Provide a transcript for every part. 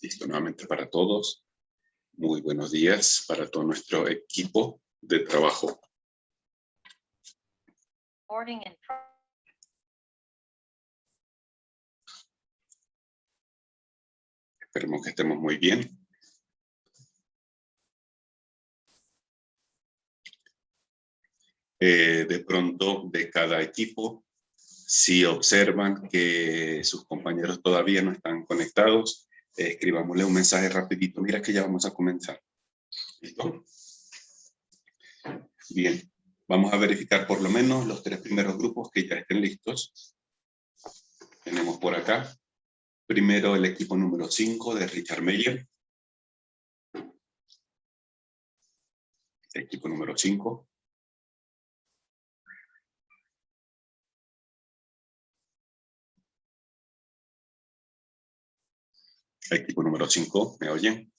Listo, nuevamente para todos. Muy buenos días para todo nuestro equipo de trabajo. Esperemos que estemos muy bien. De pronto, de cada equipo, si observan que sus compañeros todavía no están conectados, escribámosle un mensaje rapidito. Mira que ya vamos a comenzar. ¿Listo? Bien, vamos a verificar por lo menos los 3 primeros grupos que ya estén listos. Tenemos por acá, primero el equipo número 5 de Richard Meyer. Equipo número 5. Equipo número 5, ¿me oyen?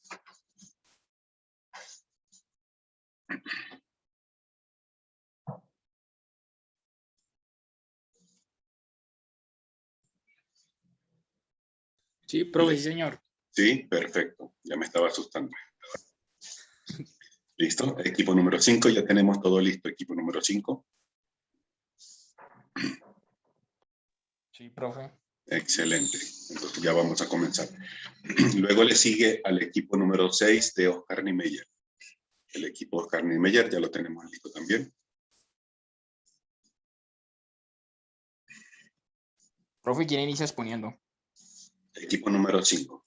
Sí, profe, sí, señor. Sí, perfecto. Ya me estaba asustando. ¿Listo? Equipo número 5, ya tenemos todo listo. Equipo número 5. Sí, profe. Excelente. Entonces ya vamos a comenzar. Luego le sigue al equipo número 6 de Oscar Niemeyer. El equipo Oscar Niemeyer ya lo tenemos listo también. Profe, ¿quién inicia exponiendo? Equipo número 5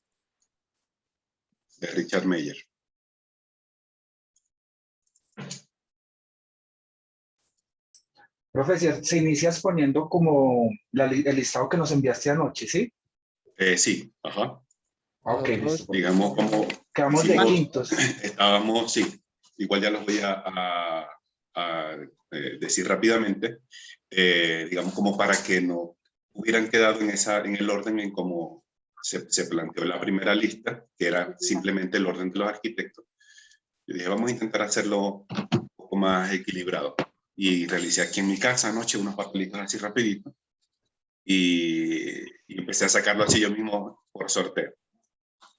de Richard Meyer. Profesor, se inicia exponiendo como el listado que nos enviaste anoche, ¿sí? Sí, ajá. Ok, listo. Digamos como... Quedamos de quintos. Estábamos, sí. Igual ya los voy a decir rápidamente. Digamos como para que no hubieran quedado en el orden en como se planteó la primera lista, que era simplemente el orden de los arquitectos. Yo dije, vamos a intentar hacerlo un poco más equilibrado. Y realicé aquí en mi casa anoche unos papelitos así rapidito. Y empecé a sacarlo así yo mismo por sorteo.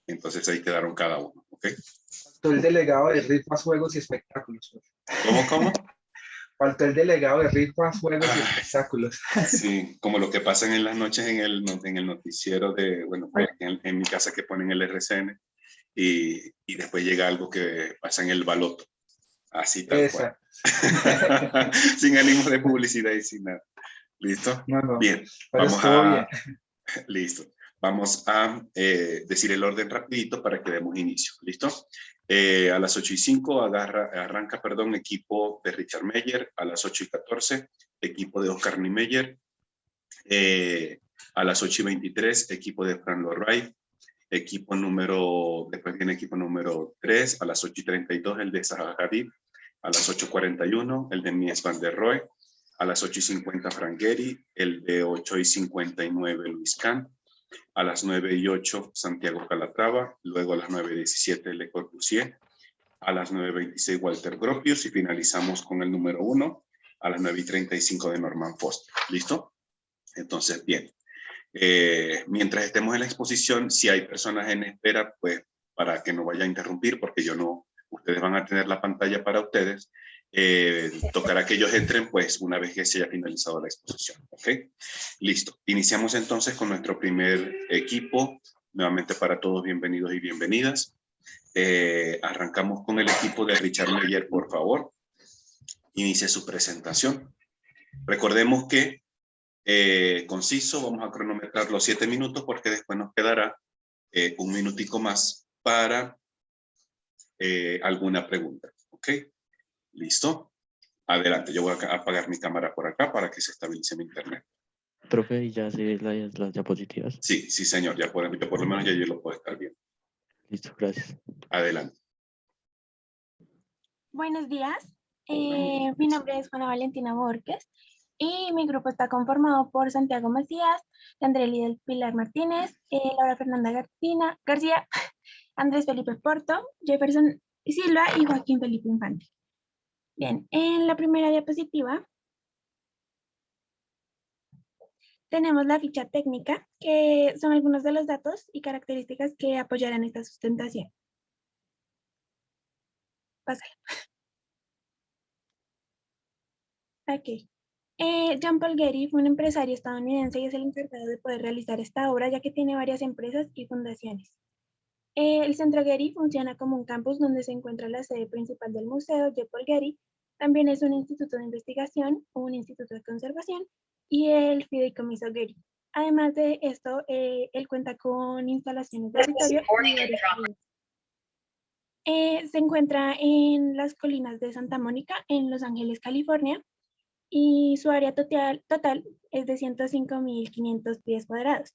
Entonces ahí quedaron cada uno, ¿ok? Faltó el delegado de rifas, juegos y espectáculos. ¿Cómo? Faltó el delegado de rifas, juegos y espectáculos. Sí, como lo que pasa en las noches en el noticiero de, bueno, por aquí en mi casa que ponen el RCN y después llega algo que pasa en el baloto. Así tal cual. Sin ánimo de publicidad y sin nada. ¿Listo? No. Bien. Vamos a... Bien. Listo. Vamos a decir el orden rapidito para que demos inicio. ¿Listo? A las 8:05 arranca, equipo de Richard Meyer. A las 8:14, equipo de Oscar Niemeyer. A las 8:23, equipo de Fran Lorray. Después viene equipo número 3. A las 8:32, el de Zaha Hadid. A las 8:41, el de Mies van der Rohe. A las 8:50, Frank Gehry. El de 8:59, Luis Kahn. A las 9:08, Santiago Calatrava. Luego a las 9:17, Le Corbusier. A las 9:26, Walter Gropius. Y finalizamos con el número 1, a las 9:35 de Norman Foster. ¿Listo? Entonces, bien. Mientras estemos en la exposición, si hay personas en espera, pues para que no vaya a interrumpir, porque ustedes van a tener la pantalla para ustedes, tocará que ellos entren pues una vez que se haya finalizado la exposición, ¿ok? Listo. Iniciamos entonces con nuestro primer equipo. Nuevamente para todos, bienvenidos y bienvenidas. Arrancamos con el equipo de Richard Meyer, por favor. Inicie su presentación. Recordemos que conciso, vamos a cronometrar los 7 minutos porque después nos quedará un minutico más para alguna pregunta. ¿Ok? ¿Listo? Adelante, yo voy a apagar mi cámara por acá para que se estabilice mi internet. Profe, ¿y ya se ven las diapositivas? Sí, señor, ya por lo menos ya yo lo puedo estar viendo. Listo, gracias. Adelante. Buenos días, mi nombre es Juana Valentina Borges y mi grupo está conformado por Santiago Macías, Andreli del Pilar Martínez, Laura Fernanda García, Andrés Felipe Porto, Jefferson Silva y Joaquín Felipe Infante. Bien, en la primera diapositiva tenemos la ficha técnica, que son algunos de los datos y características que apoyarán esta sustentación. Pásala. Ok. Jean Paul Getty fue un empresario estadounidense y es el encargado de poder realizar esta obra, ya que tiene varias empresas y fundaciones. El Centro Getty funciona como un campus donde se encuentra la sede principal del museo Jean Paul Getty. También es un instituto de investigación, un instituto de conservación y el Fideicomiso Getty. Además de esto, él cuenta con instalaciones de auditorio y varios jardines. Se encuentra en las colinas de Santa Mónica, en Los Ángeles, California, y su área total es de 105.500 pies cuadrados.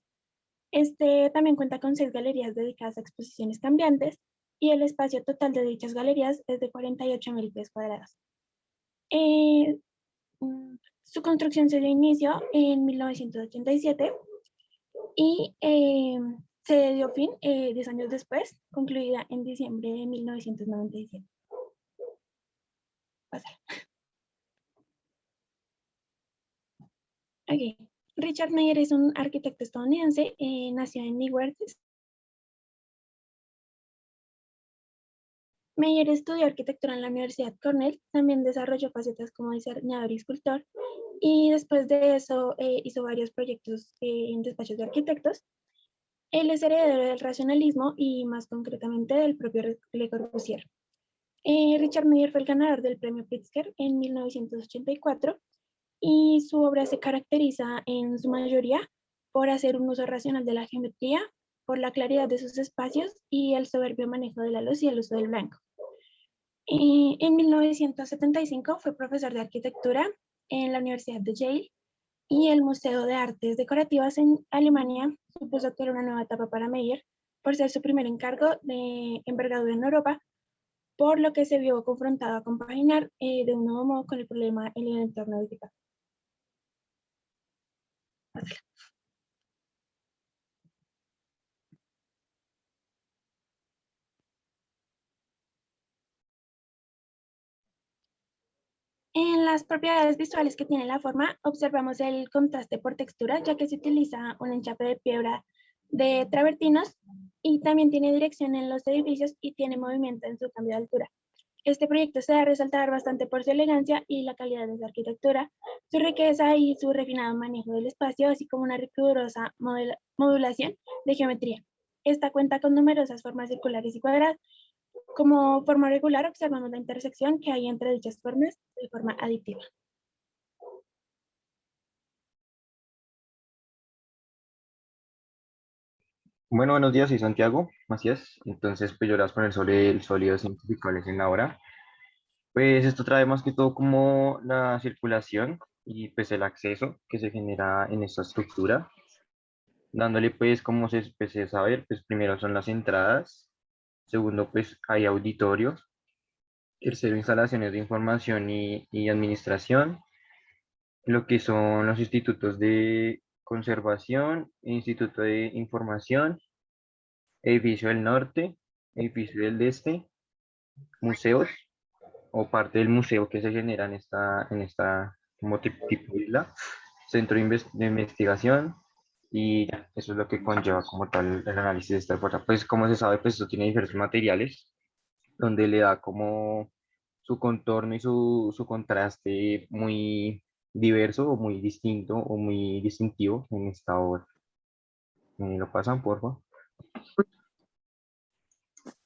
Este también cuenta con 6 galerías dedicadas a exposiciones cambiantes y el espacio total de dichas galerías es de 48.000 pies cuadrados. Su construcción se dio inicio en 1987 y se dio fin 10 años después, concluida en diciembre de 1997. Pásala. Okay. Richard Meyer es un arquitecto estadounidense, nació en Newark. Meyer estudió arquitectura en la Universidad Cornell, también desarrolló facetas como diseñador y escultor, y después de eso hizo varios proyectos en despachos de arquitectos. Él es heredero del racionalismo y más concretamente del propio Le Corbusier. Richard Meyer fue el ganador del premio Pritzker en 1984 y su obra se caracteriza en su mayoría por hacer un uso racional de la geometría, por la claridad de sus espacios y el soberbio manejo de la luz y el uso del blanco. En 1975 fue profesor de arquitectura en la Universidad de Yale y el Museo de Artes Decorativas en Alemania supuso que era una nueva etapa para Meyer por ser su primer encargo de envergadura en Europa, por lo que se vio confrontado a compaginar de un nuevo modo con el problema en el entorno edificado. En las propiedades visuales que tiene la forma, observamos el contraste por textura, ya que se utiliza un enchape de piedra de travertinos y también tiene dirección en los edificios y tiene movimiento en su cambio de altura. Este proyecto se da a resaltar bastante por su elegancia y la calidad de su arquitectura, su riqueza y su refinado manejo del espacio, así como una rigurosa modulación de geometría. Esta cuenta con numerosas formas circulares y cuadradas. Como forma regular observamos la intersección que hay entre dichas formas de forma aditiva. Bueno, buenos días, soy Santiago Macías. Entonces, pues yo les voy a poner sobre el sólidos identificables en la hora. Pues esto trae más que todo como la circulación y pues el acceso que se genera en esta estructura. Dándole pues como se empecé a saber, pues primero son las entradas. Segundo, pues hay auditorios. Tercero, instalaciones de información y administración. Lo que son los institutos de conservación, instituto de información, edificio del norte, edificio del este, museos o parte del museo que se genera en esta como tipo de isla, centro de investigación y ya, eso es lo que conlleva como tal el análisis de esta puerta. Pues como se sabe, pues esto tiene diversos materiales donde le da como su contorno y su contraste muy diverso o muy distinto o muy distintivo en esta obra. ¿Me lo pasan, por favor?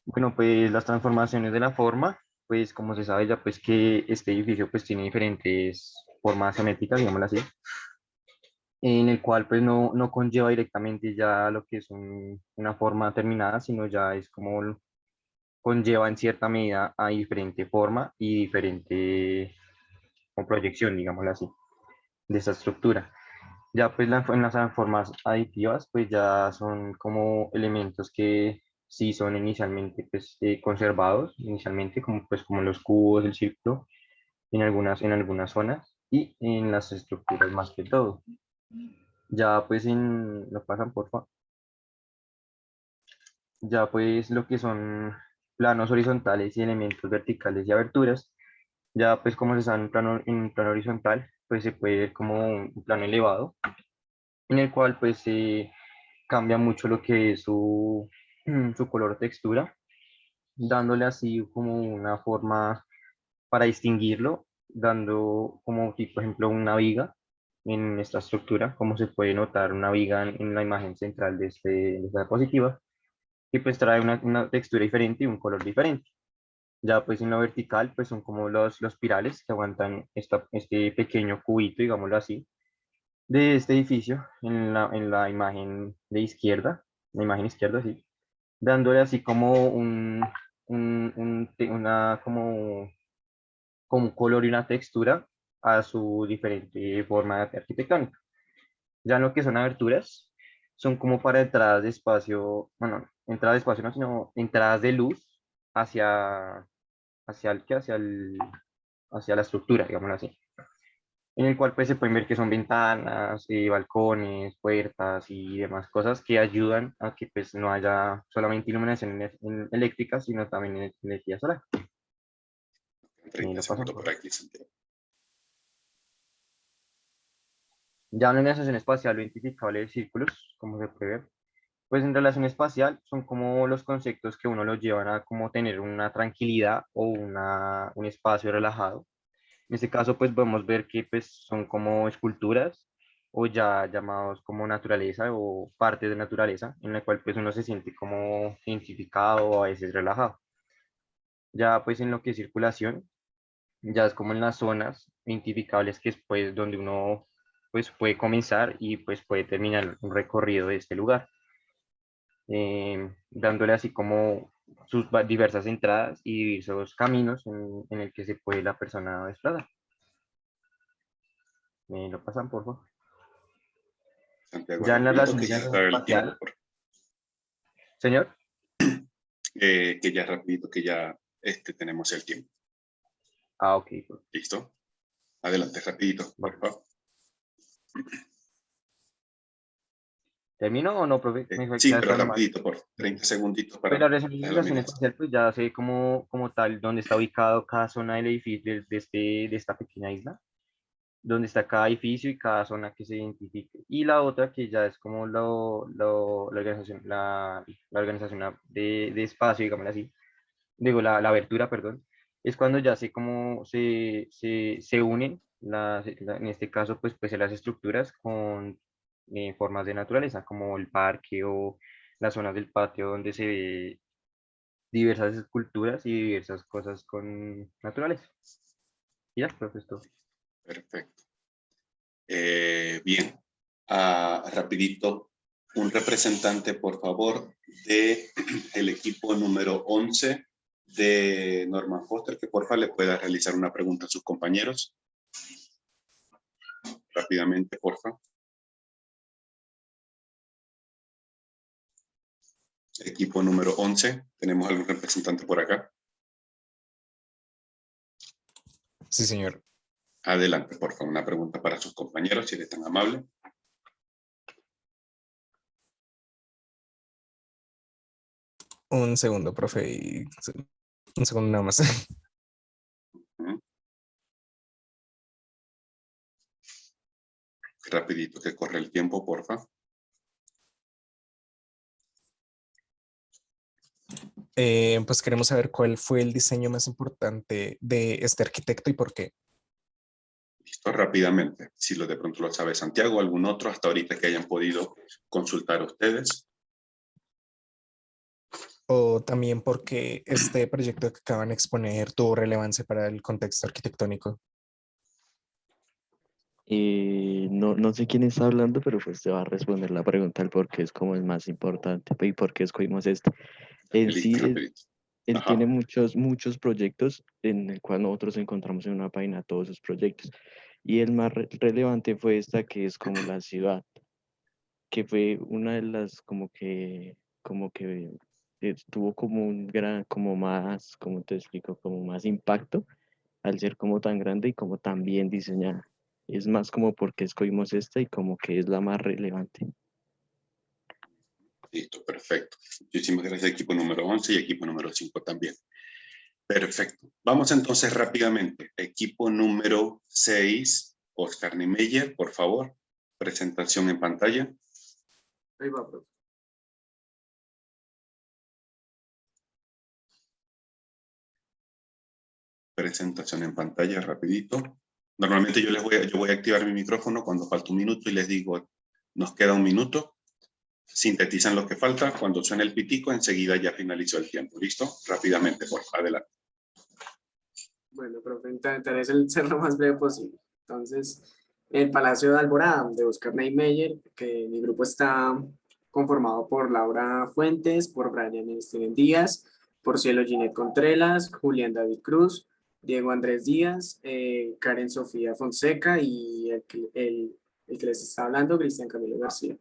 Bueno, pues las transformaciones de la forma, pues como se sabe ya pues que este edificio pues tiene diferentes formas geométricas, digámoslo así, en el cual pues no conlleva directamente ya lo que es una forma terminada, sino ya es como conlleva en cierta medida a diferente forma y diferente como proyección, digámoslo así, de esta estructura. Ya pues en las formas aditivas pues ya son como elementos que sí son inicialmente pues conservados, inicialmente como pues como los cubos, el círculo, en algunas zonas y en las estructuras más que todo. Ya pues lo pasan por favor. Ya pues lo que son planos horizontales y elementos verticales y aberturas, ya pues como se sabe en plano horizontal, pues se puede ver como un plano elevado en el cual pues cambia mucho lo que es su color textura, dándole así como una forma para distinguirlo, dando como tipo, por ejemplo, una viga en esta estructura, como se puede notar una viga en la imagen central de esta diapositiva, que pues trae una textura diferente y un color diferente. Ya pues en la vertical pues son como los pirales que aguantan este pequeño cubito, digámoslo así, de este edificio en la imagen de izquierda, la imagen izquierda, sí, dándole así como como un color y una textura a su diferente forma arquitectónica. Ya en lo que son aberturas, son como para entradas de espacio, bueno, entradas de espacio no, sino entradas de luz hacia, hacia la estructura, digámoslo así. En el cual pues se pueden ver que son ventanas, balcones, puertas y demás cosas que ayudan a que pues no haya solamente iluminación eléctrica, sino también energía solar. 30 Lo pasan segundos por por aquí, Santiago. Ya en la organización espacial o identificable de círculos, como se puede ver, pues en relación espacial son como los conceptos que uno los llevan a como tener una tranquilidad o un espacio relajado. En este caso, pues podemos ver que pues son como esculturas o ya llamados como naturaleza o partes de naturaleza, en la cual pues uno se siente como identificado o a veces relajado. Ya pues en lo que es circulación, ya es como en las zonas identificables que es pues donde uno pues puede comenzar y pues puede terminar un recorrido de este lugar, dándole así como sus diversas entradas y diversos caminos en el que se puede la persona desplazar. ¿Me lo pasan, por favor? Santiago, Ya en la rapidito, que relación ya está el tiempo. espacial, señor. Que ya rapidito, que ya tenemos el tiempo. Ah, ok. Pues, ¿Listo? Adelante, rapidito, por bueno. favor. ¿Termino o no, profe? Me Sí, queda pero esperando más. rapidito, por 30 segunditos Pues para la las resolución láminas. espacial, pues ya sé como tal dónde está ubicado cada zona del edificio de esta pequeña isla, dónde está cada edificio y cada zona que se identifique. Y la otra que ya es como la organización de espacio, digámoslo así, digo, la abertura, perdón, es cuando ya sé cómo se unen, en este caso, pues las estructuras con formas de naturaleza, como el parque o las zonas del patio donde se ve diversas esculturas y diversas cosas con naturaleza. Y ya, pues esto. Perfecto. Bien. Rapidito, un representante, por favor, del equipo número 11 de Norman Foster, que por favor le pueda realizar una pregunta a sus compañeros. Rápidamente, por favor. Equipo número 11, ¿tenemos algún representante por acá? Sí, señor. Adelante, por favor, una pregunta para sus compañeros, si eres tan amable. Un segundo, profe. Un segundo nada más. Rapidito, que corre el tiempo, por favor. Pues queremos saber cuál fue el diseño más importante de este arquitecto y por qué. Listo, rápidamente. Si de pronto lo sabe Santiago, algún otro hasta ahorita que hayan podido consultar ustedes. O también porque este proyecto que acaban de exponer tuvo relevancia para el contexto arquitectónico. No sé quién está hablando, pero pues te va a responder la pregunta del por qué es como el más importante y por qué escogimos este. En sí, Listo, rapidito. él Ajá. tiene muchos proyectos en el cual nosotros encontramos en una página todos esos proyectos. Y el más relevante fue esta que es como la ciudad, que fue una de las como que tuvo como un gran, como más, como te explico, como más impacto al ser como tan grande y como tan bien diseñada. Es más como porque escogimos esta y como que es la más relevante. Listo, perfecto. Muchísimas gracias, equipo número 11 y equipo número 5 también. Perfecto. Vamos entonces rápidamente. Equipo número 6, Oscar Niemeyer, por favor. Presentación en pantalla. Ahí va, profe. Presentación en pantalla, rapidito. Normalmente yo voy a activar mi micrófono cuando falta un minuto y les digo, nos queda un minuto. Sintetizan lo que falta. Cuando suene el pitico, enseguida ya finalizó el tiempo. ¿Listo? Rápidamente, por favor, adelante. Bueno, profe, intentaré ser lo más breve posible. Entonces, el Palacio de Alborada de Oscar Niemeyer, que mi grupo está conformado por Laura Fuentes, por Brian Steven Díaz, por Cielo Ginette Contreras, Julián David Cruz, Diego Andrés Díaz, Karen Sofía Fonseca y el que les está hablando, Cristian Camilo García.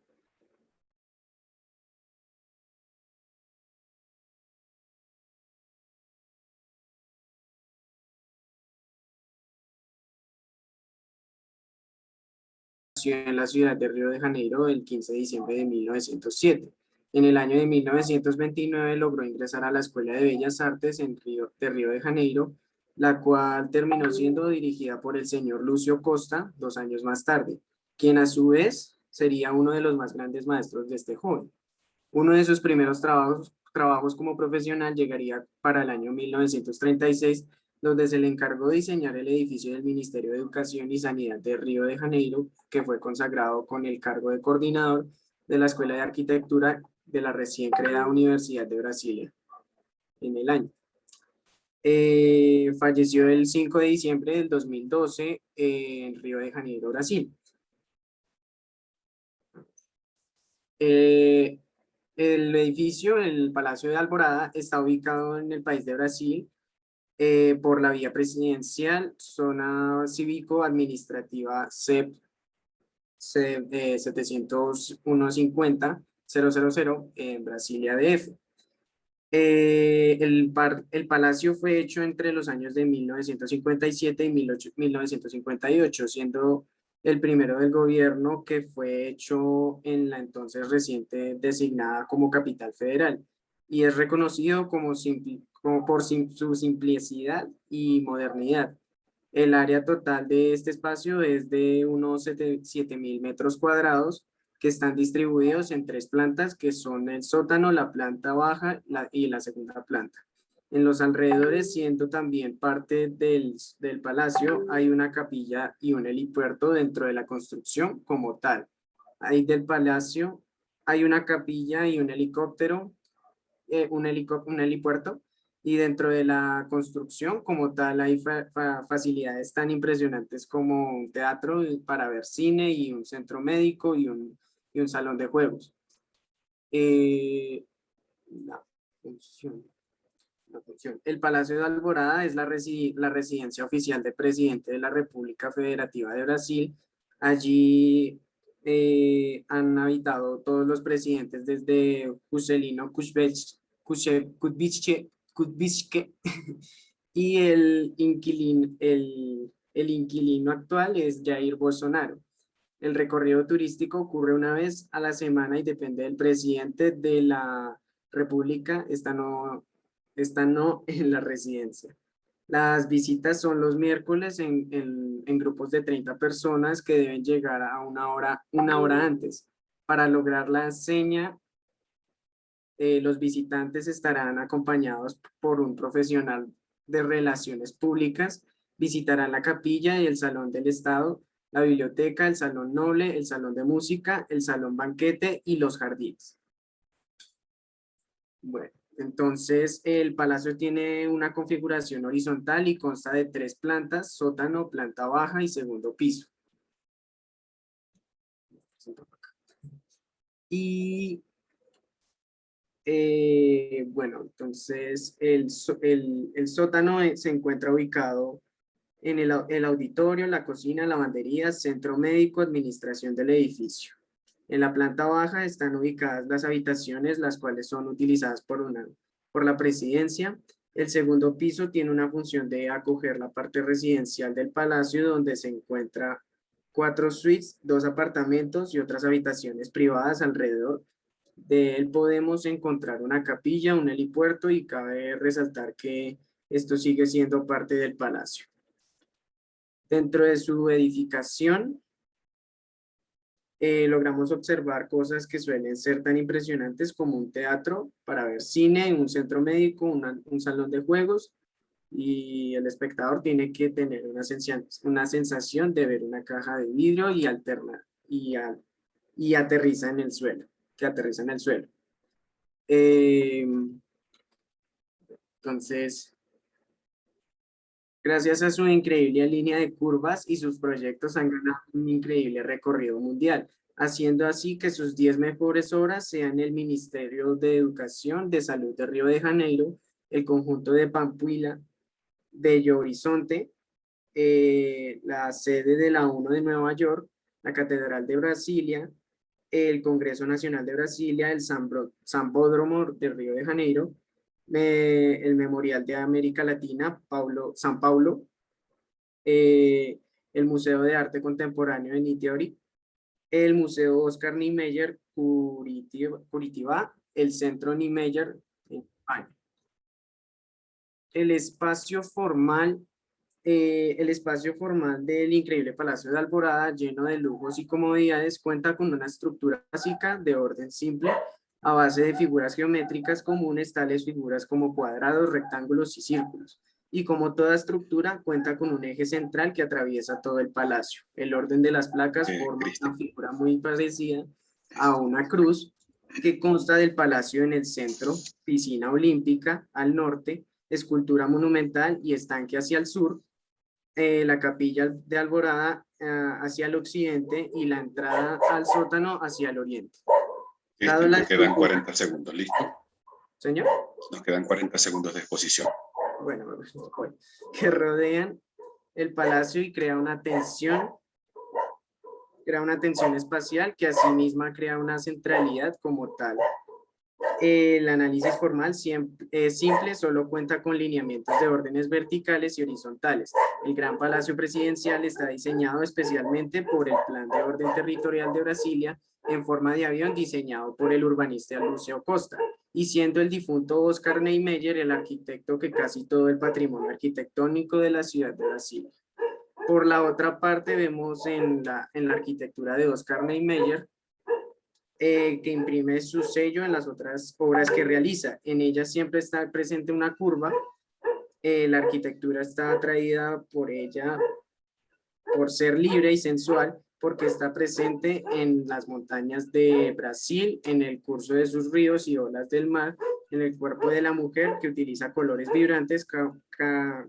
En la ciudad de Río de Janeiro el 15 de diciembre de 1907. En el año de 1929 logró ingresar a la Escuela de Bellas Artes de Río de Janeiro, la cual terminó siendo dirigida por el señor Lucio Costa 2 años más tarde, quien a su vez sería uno de los más grandes maestros de este joven. Uno de sus primeros trabajos como profesional llegaría para el año 1936, donde se le encargó diseñar el edificio del Ministerio de Educación y Sanidad de Río de Janeiro, que fue consagrado con el cargo de coordinador de la Escuela de Arquitectura de la recién creada Universidad de Brasilia en el año. Falleció el 5 de diciembre del 2012 en Río de Janeiro, Brasil. El edificio, el Palacio de Alborada, está ubicado en el país de Brasil, por la vía presidencial, zona cívico-administrativa CEP 701.50.000 en Brasilia DF. El palacio fue hecho entre los años de 1957 y 1958, siendo el primero del gobierno que fue hecho en la entonces reciente designada como capital federal, y es reconocido como por su simplicidad y modernidad. El área total de este espacio es de unos 7.000 metros cuadrados, que están distribuidos en 3 plantas, que son el sótano, la planta baja y la segunda planta. En los alrededores, siendo también parte del palacio, hay una capilla y un helipuerto dentro de la construcción como tal. Ahí del palacio hay una capilla y un helicóptero, un helipuerto, y dentro de la construcción como tal hay facilidades tan impresionantes como un teatro para ver cine y un centro médico y un salón de juegos. La función. El Palacio de Alborada es la residencia oficial del presidente de la República Federativa de Brasil. Allí han habitado todos los presidentes desde Juscelino Kubitschek y el inquilino actual es Jair Bolsonaro. El recorrido turístico ocurre una vez a la semana y depende del presidente de la República, esta no en la residencia. Las visitas son los miércoles en grupos de 30 personas que deben llegar a una hora antes. Para lograr la seña, los visitantes estarán acompañados por un profesional de relaciones públicas, visitarán la capilla y el salón del Estado, la biblioteca, el salón noble, el salón de música, el salón banquete y los jardines. Bueno, entonces el palacio tiene una configuración horizontal y consta de 3 plantas, sótano, planta baja y segundo piso. Y bueno, entonces el sótano se encuentra ubicado en el auditorio, la cocina, lavandería, centro médico, administración del edificio. En la planta baja están ubicadas las habitaciones, las cuales son utilizadas por la presidencia. El segundo piso tiene una función de acoger la parte residencial del palacio, donde se encuentra 4 suites, 2 apartamentos y otras habitaciones privadas alrededor. De él podemos encontrar una capilla, un helipuerto, y cabe resaltar que esto sigue siendo parte del palacio. Dentro de su edificación logramos observar cosas que suelen ser tan impresionantes como un teatro para ver cine, un centro médico, un salón de juegos, y el espectador tiene que tener una sensación de ver una caja de vidrio y aterriza en el suelo, que aterriza en el suelo. Entonces, gracias a su increíble línea de curvas y sus proyectos han ganado un increíble recorrido mundial, haciendo así que sus 10 mejores obras sean el Ministerio de Educación de Salud de Río de Janeiro, el conjunto de Pampulha, Belo Horizonte, la sede de la ONU de Nueva York, la Catedral de Brasilia, el Congreso Nacional de Brasilia, el Sambódromo de Río de Janeiro, el Memorial de América Latina, San Paulo, el Museo de Arte Contemporáneo de Niterói, el Museo Oscar Niemeyer Curitiba, el Centro Niemeyer en España. El espacio formal del increíble Palacio de Alborada, lleno de lujos y comodidades, cuenta con una estructura básica de orden simple a base de figuras geométricas comunes, tales figuras como cuadrados, rectángulos y círculos. Y como toda estructura, cuenta con un eje central que atraviesa todo el palacio. El orden de las placas forma una figura muy parecida a una cruz que consta del palacio en el centro, piscina olímpica al norte, escultura monumental y estanque hacia el sur, la capilla de Alborada hacia el occidente y la entrada al sótano hacia el oriente. Nos quedan 40 segundos, ¿listo? Señor. Nos quedan 40 segundos de exposición. Bueno, que rodean el palacio y crea una tensión espacial que asimismo crea una centralidad como tal. El análisis formal simple solo cuenta con lineamientos de órdenes verticales y horizontales. El Gran Palacio Presidencial está diseñado especialmente por el Plan de Orden Territorial de Brasilia en forma de avión diseñado por el urbanista Lúcio Costa, y siendo el difunto Oscar Niemeyer el arquitecto que casi todo el patrimonio arquitectónico de la ciudad de Brasilia. Por la otra parte, vemos en la arquitectura de Oscar Niemeyer que imprime su sello en las otras obras que realiza. En ella siempre está presente una curva. La arquitectura está atraída por ella por ser libre y sensual, porque está presente en las montañas de Brasil, en el curso de sus ríos y olas del mar, en el cuerpo de la mujer que utiliza colores vibrantes,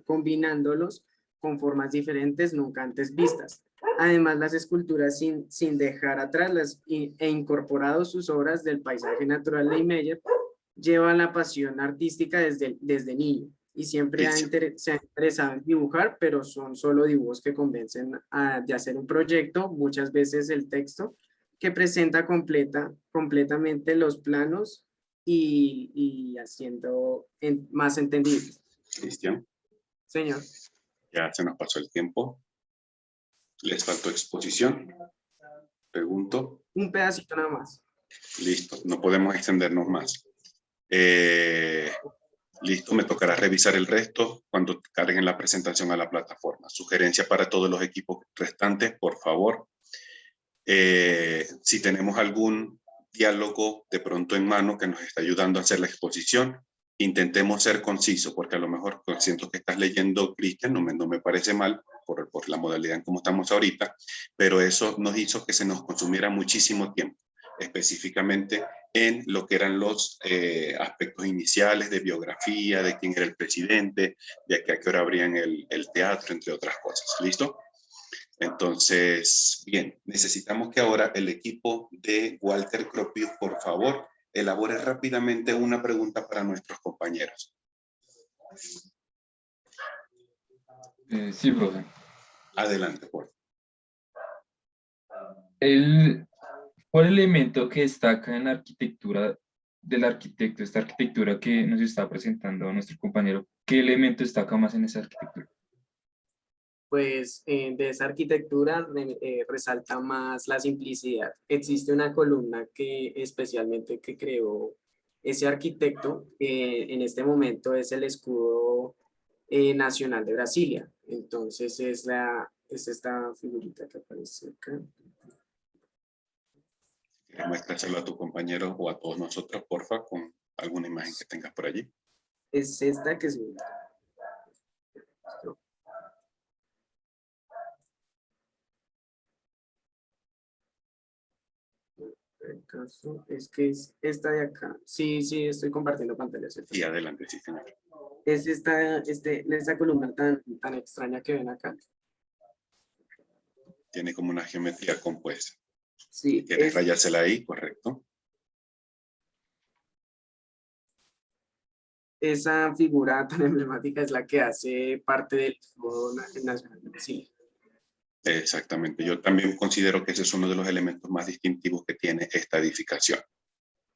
combinándolos con formas diferentes nunca antes vistas. Además, las esculturas sin dejar atrás e incorporado sus obras del paisaje natural de Niemeyer, llevan la pasión artística desde niño y siempre se ha interesado en dibujar, pero son solo dibujos que convencen de hacer un proyecto, muchas veces el texto, que presenta completamente los planos y haciendo más entendibles. Cristian. Señor. Ya se nos pasó el tiempo. ¿Les faltó exposición? Pregunto. Un pedacito nada más. Listo, no podemos extendernos más. Listo, me tocará revisar el resto cuando carguen la presentación a la plataforma. Sugerencia para todos los equipos restantes, por favor. Si tenemos algún diálogo de pronto en mano que nos está ayudando a hacer la exposición, intentemos ser concisos, porque a lo mejor siento que estás leyendo, Cristian, no me parece mal por la modalidad en cómo estamos ahorita, pero eso nos hizo que se nos consumiera muchísimo tiempo, específicamente en lo que eran los aspectos iniciales de biografía, de quién era el presidente, de a qué hora abrían el teatro, entre otras cosas. ¿Listo? Entonces, bien, necesitamos que ahora el equipo de Walter Cropius, por favor, elabore rápidamente una pregunta para nuestros compañeros. Sí, profe. Adelante, por favor. ¿Cuál elemento que destaca en la arquitectura del arquitecto, esta arquitectura que nos está presentando nuestro compañero, qué elemento destaca más en esa arquitectura? Pues de esa arquitectura resalta más la simplicidad. Existe una columna que creó ese arquitecto, en este momento es el escudo nacional de Brasilia. Entonces es esta figurita que aparece acá. Muéstraselo a tu compañero o a todos nosotros, porfa, con alguna imagen que tengas por allí. Es esta que se... El caso es que es esta de acá. Sí, sí, estoy compartiendo pantalla, ¿cierto? Y adelante, sí, señor. Es esta columna tan extraña que ven acá. Tiene como una geometría compuesta. Sí, ¿Quieres rayársela ahí? Correcto. esa figura tan emblemática es la que hace parte del escudo nacional de Chile. Exactamente. Yo también considero que ese es uno de los elementos más distintivos que tiene esta edificación.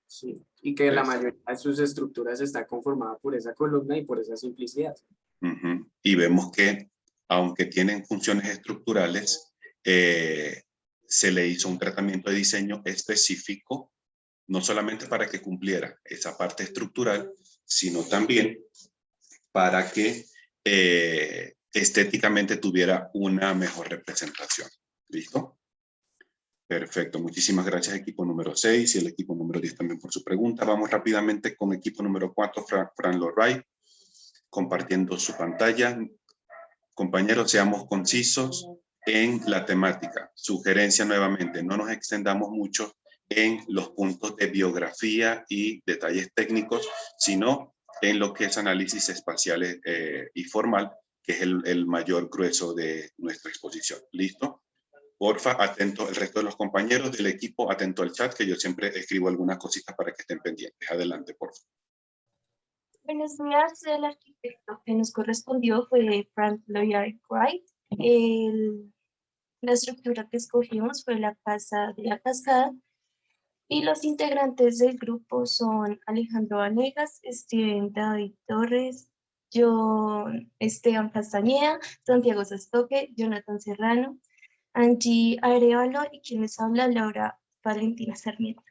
Sí, y que la mayoría de sus estructuras está conformada por esa columna y por esa simplicidad. Y vemos que, aunque tienen funciones estructurales, se le hizo un tratamiento de diseño específico, no solamente para que cumpliera esa parte estructural, sino también para que estéticamente tuviera una mejor representación. ¿Listo? Perfecto. Muchísimas gracias, equipo número 6 y el equipo número 10 también por su pregunta. Vamos rápidamente con equipo número 4, Fran Loray, compartiendo su pantalla. Compañeros, seamos concisos en la temática. Sugerencia nuevamente, no nos extendamos mucho en los puntos de biografía y detalles técnicos, sino en lo que es análisis espacial y formal, que es el mayor grueso de nuestra exposición. ¿Listo? Porfa, atento el resto de los compañeros del equipo, atento al chat, que yo siempre escribo algunas cositas para que estén pendientes. Adelante, porfa. Buenos días, el arquitecto que nos correspondió fue Frank Lloyd Wright. La estructura que escogimos fue la Casa de la Cascada y los integrantes del grupo son Alejandro Vanegas, Steven David Torres, Esteban Castañeda, Santiago Sastoque, Jonathan Serrano, Angie Arevalo y quien les habla, Laura Valentina Sarmiento.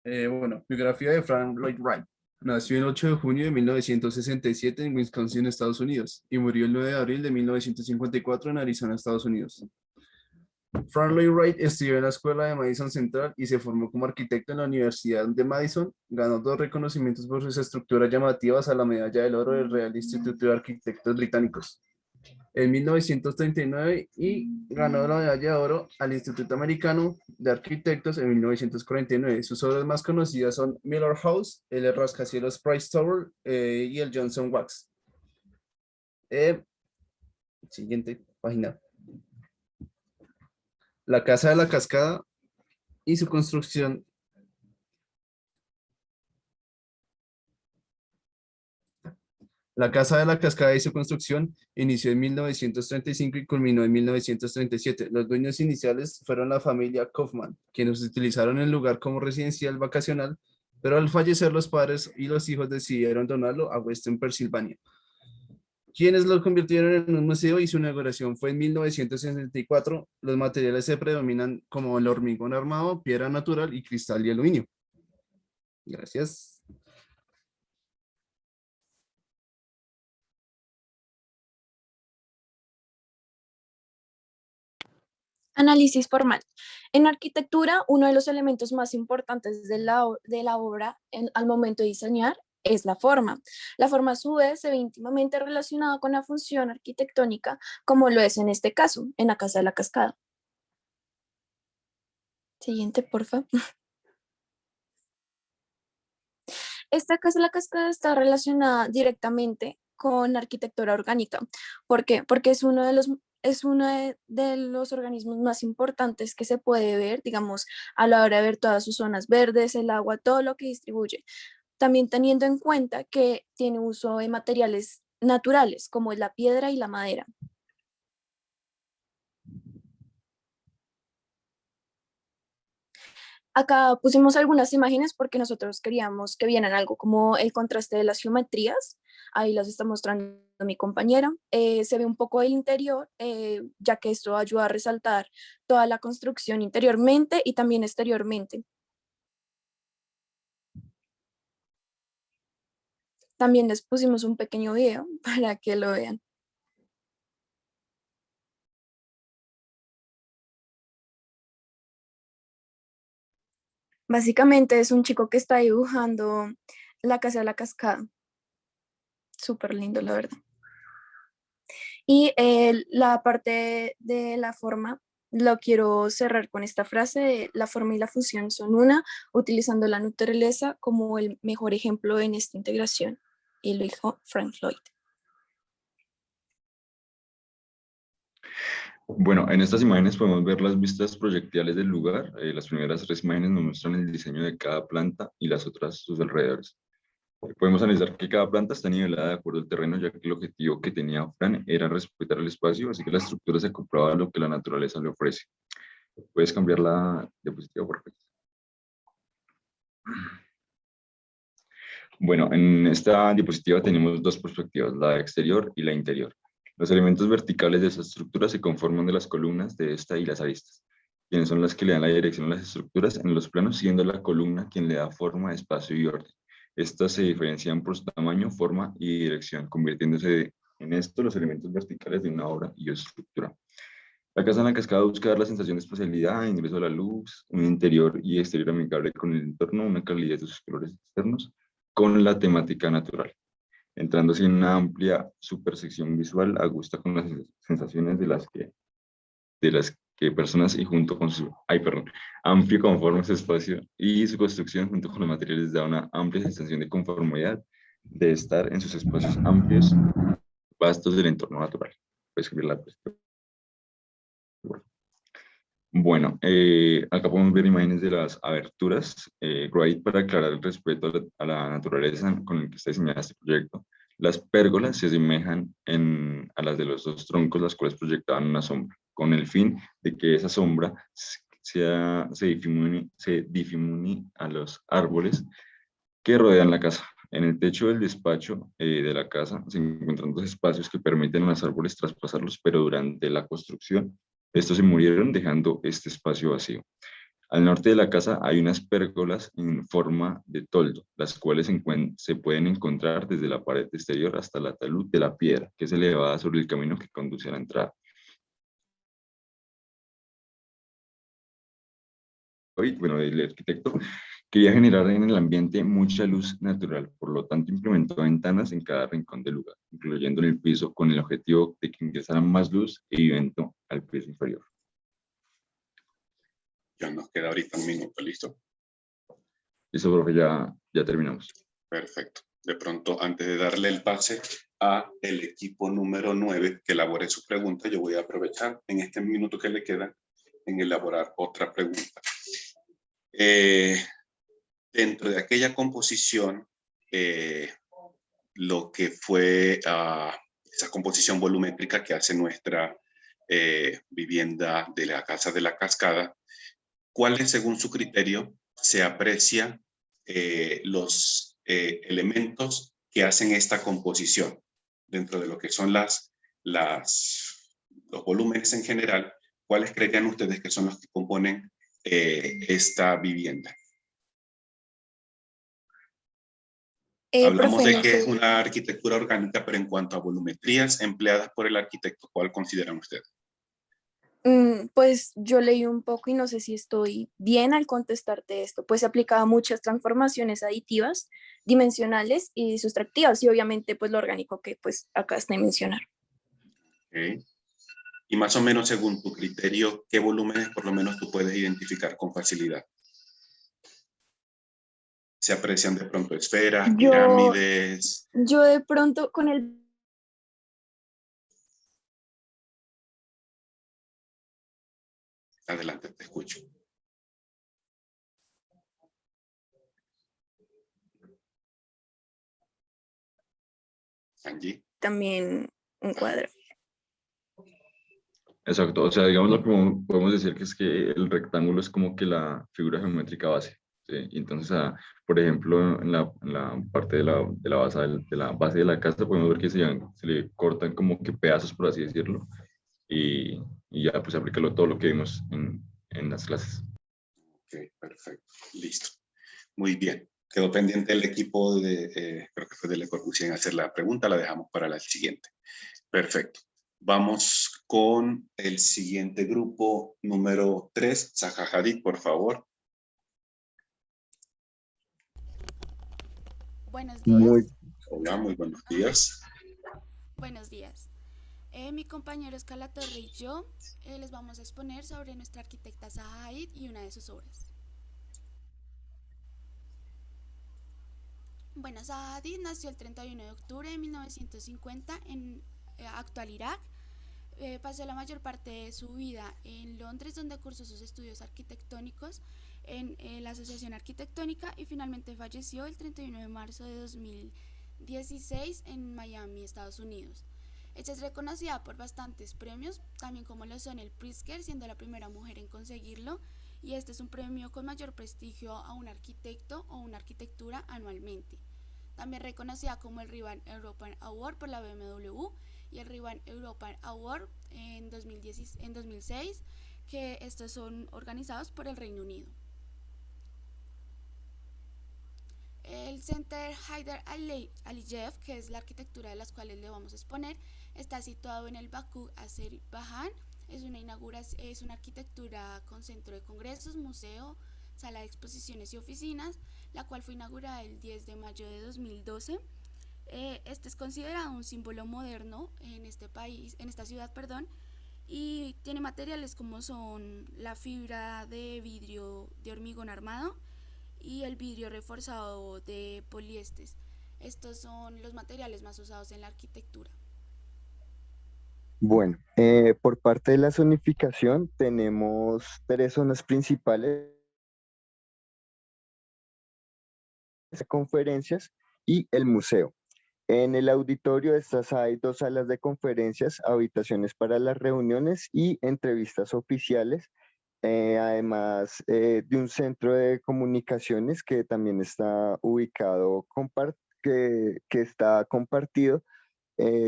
Bueno, biografía de Frank Lloyd Wright. Nació el 8 de junio de 1967 en Wisconsin, Estados Unidos, y murió el 9 de abril de 1954 en Arizona, Estados Unidos. Frank Lloyd Wright estudió en la Escuela de Madison Central y se formó como arquitecto en la Universidad de Madison. Ganó 2 reconocimientos por sus estructuras llamativas a la Medalla del Oro del Real Instituto de Arquitectos Británicos en 1939 y ganó la medalla de oro al Instituto Americano de Arquitectos en 1949. Sus obras más conocidas son Miller House, el rascacielos Price Tower y el Johnson Wax. Siguiente página. La Casa de la Cascada y su construcción. La Casa de la Cascada y su construcción inició en 1935 y culminó en 1937. Los dueños iniciales fueron la familia Kaufman, quienes utilizaron el lugar como residencial vacacional, pero al fallecer los padres y los hijos decidieron donarlo a Western Pennsylvania, quienes lo convirtieron en un museo y su inauguración fue en 1964. Los materiales se predominan como el hormigón armado, piedra natural y cristal y aluminio. Gracias. Análisis formal. En arquitectura, uno de los elementos más importantes de la obra al momento de diseñar es la forma. La forma a su vez se ve íntimamente relacionada con la función arquitectónica, como lo es en este caso, en la Casa de la Cascada. Siguiente, por favor. Esta Casa de la Cascada está relacionada directamente con la arquitectura orgánica. ¿Por qué? Porque es uno de los organismos más importantes que se puede ver, digamos, a la hora de ver todas sus zonas verdes, el agua, todo lo que distribuye. También teniendo en cuenta que tiene uso de materiales naturales, como es la piedra y la madera. Acá pusimos algunas imágenes porque nosotros queríamos que vieran algo como el contraste de las geometrías. Ahí las está mostrando mi compañera. Se ve un poco el interior, ya que esto ayuda a resaltar toda la construcción interiormente y también exteriormente. También les pusimos un pequeño video para que lo vean. Básicamente es un chico que está dibujando la casa de la cascada. Súper lindo, la verdad. Y la parte de la forma lo quiero cerrar con esta frase de la forma y la función son una, utilizando la naturaleza como el mejor ejemplo en esta integración. Y lo dijo Frank Lloyd. Bueno, en estas imágenes podemos ver las vistas proyectiles del lugar. Las primeras 3 imágenes nos muestran el diseño de cada planta y las otras sus alrededores. Podemos analizar que cada planta está nivelada de acuerdo al terreno, ya que el objetivo que tenía Fran era respetar el espacio, así que la estructura se acoplaba a lo que la naturaleza le ofrece. Puedes cambiar la diapositiva, por favor. Bueno, en esta diapositiva tenemos 2 perspectivas, la exterior y la interior. Los elementos verticales de esa estructura se conforman de las columnas de esta y las aristas, quienes son las que le dan la dirección a las estructuras en los planos, siendo la columna quien le da forma, espacio y orden. Estas se diferencian por su tamaño, forma y dirección, convirtiéndose en esto los elementos verticales de una obra y estructura. La casa en la cascada busca dar la sensación de espacialidad, ingreso a la luz, un interior y exterior amigable con el entorno, una calidez de sus colores externos, con la temática natural, entrando así en una amplia supersección visual a gusto con las sensaciones de las que personas y junto con su, amplio conforme su espacio y su construcción junto con los materiales da una amplia sensación de conformidad, de estar en sus espacios amplios, vastos del entorno natural. Puedes escribir la perspectiva. Bueno, acá podemos ver imágenes de las aberturas. Wright, para aclarar el respeto a la naturaleza con el que está diseñado este proyecto, las pérgolas se asemejan a las de los 2 troncos, las cuales proyectaban una sombra, con el fin de que esa sombra se difumine a los árboles que rodean la casa. En el techo del despacho de la casa se encuentran 2 espacios que permiten a los árboles traspasarlos, pero durante la construcción estos se murieron dejando este espacio vacío. Al norte de la casa hay unas pérgolas en forma de toldo, las cuales se pueden encontrar desde la pared exterior hasta la talud de la piedra, que es elevada sobre el camino que conduce a la entrada. Bueno, el arquitecto quería generar en el ambiente mucha luz natural, por lo tanto implementó ventanas en cada rincón del lugar, incluyendo en el piso, con el objetivo de que ingresara más luz y viento al piso inferior. Ya nos queda ahorita 1 minuto, ¿listo? Listo, profe, ya terminamos. Perfecto. De pronto, antes de darle el pase a el equipo número 9 que elabore su pregunta, yo voy a aprovechar en este minuto que le queda en elaborar otra pregunta. Dentro de aquella composición, lo que fue esa composición volumétrica que hace nuestra vivienda de la Casa de la Cascada, ¿cuáles, según su criterio, se aprecian los elementos que hacen esta composición dentro de lo que son los volúmenes en general? ¿Cuáles creerían ustedes que son los que componen esta vivienda? Hablamos de que es una arquitectura orgánica, pero en cuanto a volumetrías empleadas por el arquitecto, ¿cuál consideran ustedes? Pues yo leí un poco y no sé si estoy bien al contestarte esto, pues se aplicaba muchas transformaciones aditivas, dimensionales y sustractivas, y obviamente pues lo orgánico que pues acá está en mencionar. Okay. Y más o menos según tu criterio, ¿qué volúmenes por lo menos tú puedes identificar con facilidad? ¿Se aprecian de pronto esferas, pirámides? Yo de pronto con el... Adelante, te escucho. Angie. También un cuadro. Exacto, o sea, digamos lo que podemos decir que es que el rectángulo es como que la figura geométrica base, ¿sí? Y entonces, por ejemplo, en la parte de la base de la casa podemos ver que se le cortan como que pedazos, por así decirlo, y ya pues aplicarlo todo lo que vimos en las clases. Ok, perfecto, listo. Muy bien. Quedó pendiente el equipo de, creo que fue de Le Corbusier en hacer la pregunta, la dejamos para la siguiente. Perfecto. Vamos con el siguiente grupo, número 3, Zaha Hadid, por favor. Buenos días. Hola, muy buenos días. Buenos días. Mi compañero Escalatorre y yo les vamos a exponer sobre nuestra arquitecta Zaha Hadid y una de sus obras. Bueno, Zaha Hadid nació el 31 de octubre de 1950 en actual Irak. Pasó la mayor parte de su vida en Londres, donde cursó sus estudios arquitectónicos en la Asociación Arquitectónica y finalmente falleció el 31 de marzo de 2016 en Miami, Estados Unidos. Ella es reconocida por bastantes premios, también como lo son el Pritzker, siendo la primera mujer en conseguirlo, y este es un premio con mayor prestigio a un arquitecto o una arquitectura anualmente. También reconocida como el Rivan European Award por la BMW y el Rivan European Award en 2006, que estos son organizados por el Reino Unido. El Center Haider Aliyev, que es la arquitectura de las cuales le vamos a exponer, está situado en el Bakú Azerbaiyán. Es una arquitectura con centro de congresos, museo, sala de exposiciones y oficinas, la cual fue inaugurada el 10 de mayo de 2012. Este es considerado un símbolo moderno en esta ciudad, y tiene materiales como son la fibra de vidrio de hormigón armado y el vidrio reforzado de poliéster. Estos son los materiales más usados en la arquitectura. Bueno, por parte de la zonificación tenemos 3 zonas principales: conferencias y el museo. En el auditorio de estas hay 2 salas de conferencias, habitaciones para las reuniones y entrevistas oficiales, además de un centro de comunicaciones que también está ubicado, que está compartido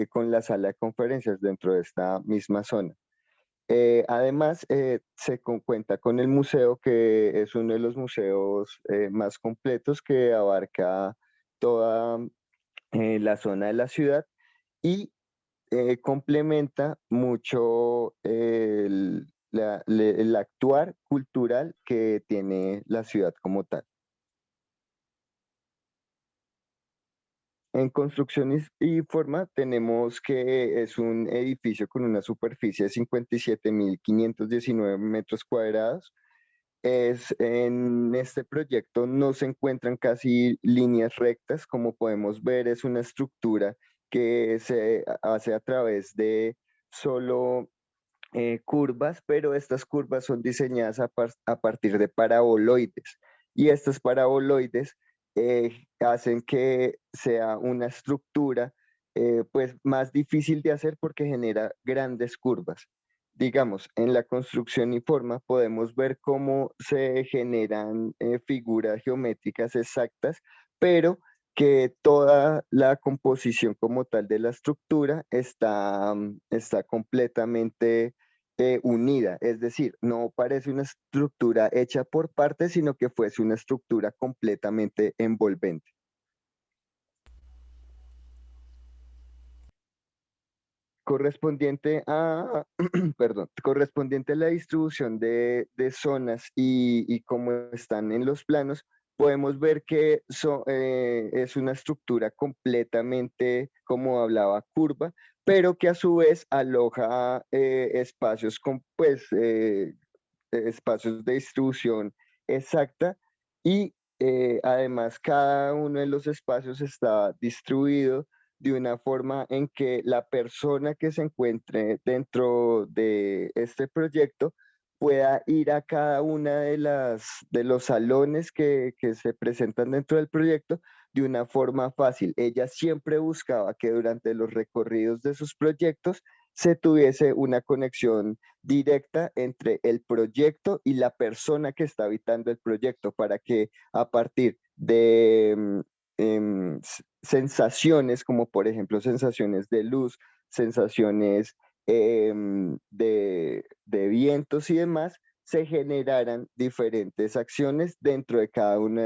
con la sala de conferencias dentro de esta misma zona. Además, se cuenta con el museo, que es uno de los museos más completos, que abarca toda la zona de la ciudad y complementa mucho el actuar cultural que tiene la ciudad como tal. En construcción y forma tenemos que es un edificio con una superficie de 57.519 metros cuadrados. En este proyecto no se encuentran casi líneas rectas. Como podemos ver, es una estructura que se hace a través de solo curvas, pero estas curvas son diseñadas a partir de paraboloides, y estos paraboloides hacen que sea una estructura pues más difícil de hacer porque genera grandes curvas. Digamos, en la construcción y forma podemos ver cómo se generan figuras geométricas exactas, pero que toda la composición como tal de la estructura está completamente unida. Es decir, no parece una estructura hecha por partes, sino que fuese una estructura completamente envolvente. Correspondiente a, correspondiente a la distribución de zonas y cómo están en los planos, podemos ver que es una estructura completamente, como hablaba, curva, pero que a su vez aloja espacios espacios de distribución exacta, y además cada uno de los espacios está distribuido de una forma en que la persona que se encuentre dentro de este proyecto pueda ir a cada una de los salones que se presentan dentro del proyecto de una forma fácil. Ella siempre buscaba que durante los recorridos de sus proyectos se tuviese una conexión directa entre el proyecto y la persona que está habitando el proyecto, para que a partir de sensaciones, como por ejemplo sensaciones de luz, sensaciones de vientos y demás, se generaran diferentes acciones dentro de cada uno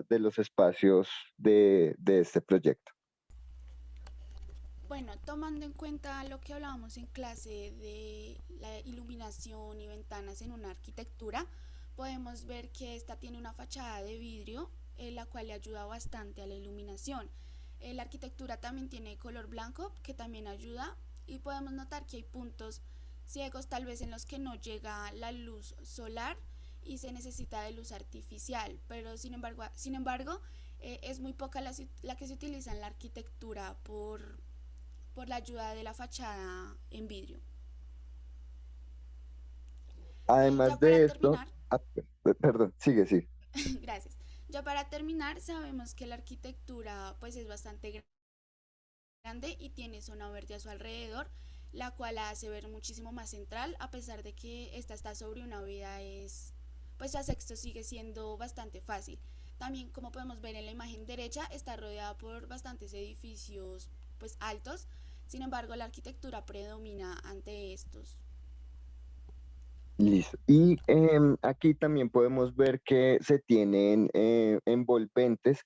de los espacios de este proyecto. Bueno, tomando en cuenta lo que hablábamos en clase de la iluminación y ventanas en una arquitectura, podemos ver que esta tiene una fachada de vidrio, la cual le ayuda bastante a la iluminación. La arquitectura también tiene color blanco, que también ayuda, y podemos notar que hay puntos ciegos tal vez en los que no llega la luz solar y se necesita de luz artificial, pero sin embargo es muy poca la que se utiliza en la arquitectura por la ayuda de la fachada en vidrio. Además de esto, perdón, sigue. Gracias. Ya para terminar, sabemos que la arquitectura pues es bastante grande y tiene zona verde a su alrededor, la cual la hace ver muchísimo más central, a pesar de que esta está sobre una vía, pues su acceso sigue siendo bastante fácil. También, como podemos ver en la imagen derecha, está rodeada por bastantes edificios pues altos, sin embargo la arquitectura predomina ante estos. Listo. Y aquí también podemos ver que se tienen envolventes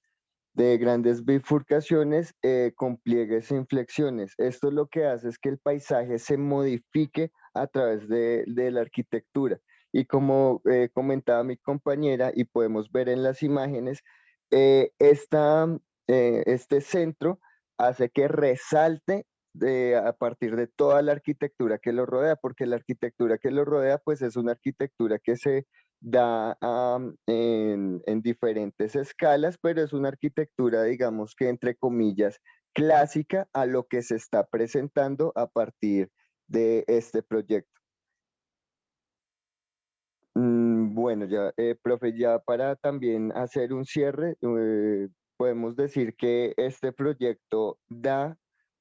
de grandes bifurcaciones con pliegues e inflexiones. Esto lo que hace es que el paisaje se modifique a través de la arquitectura. Y como comentaba mi compañera, y podemos ver en las imágenes, este centro hace que resalte a partir de toda la arquitectura que lo rodea, porque la arquitectura que lo rodea pues es una arquitectura que se da en diferentes escalas, pero es una arquitectura, digamos que entre comillas, clásica a lo que se está presentando a partir de este proyecto. Bueno, ya, profe, ya para también hacer un cierre, podemos decir que este proyecto da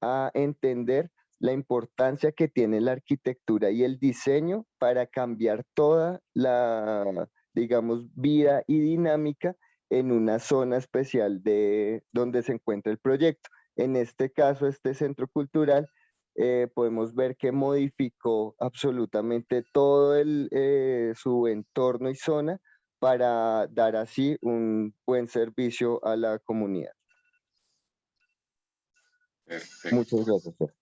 a entender la importancia que tiene la arquitectura y el diseño para cambiar toda la, digamos, vida y dinámica en una zona especial de donde se encuentra el proyecto. En este caso, este centro cultural, podemos ver que modificó absolutamente todo su entorno y zona para dar así un buen servicio a la comunidad. Perfecto. Muchas gracias, profe.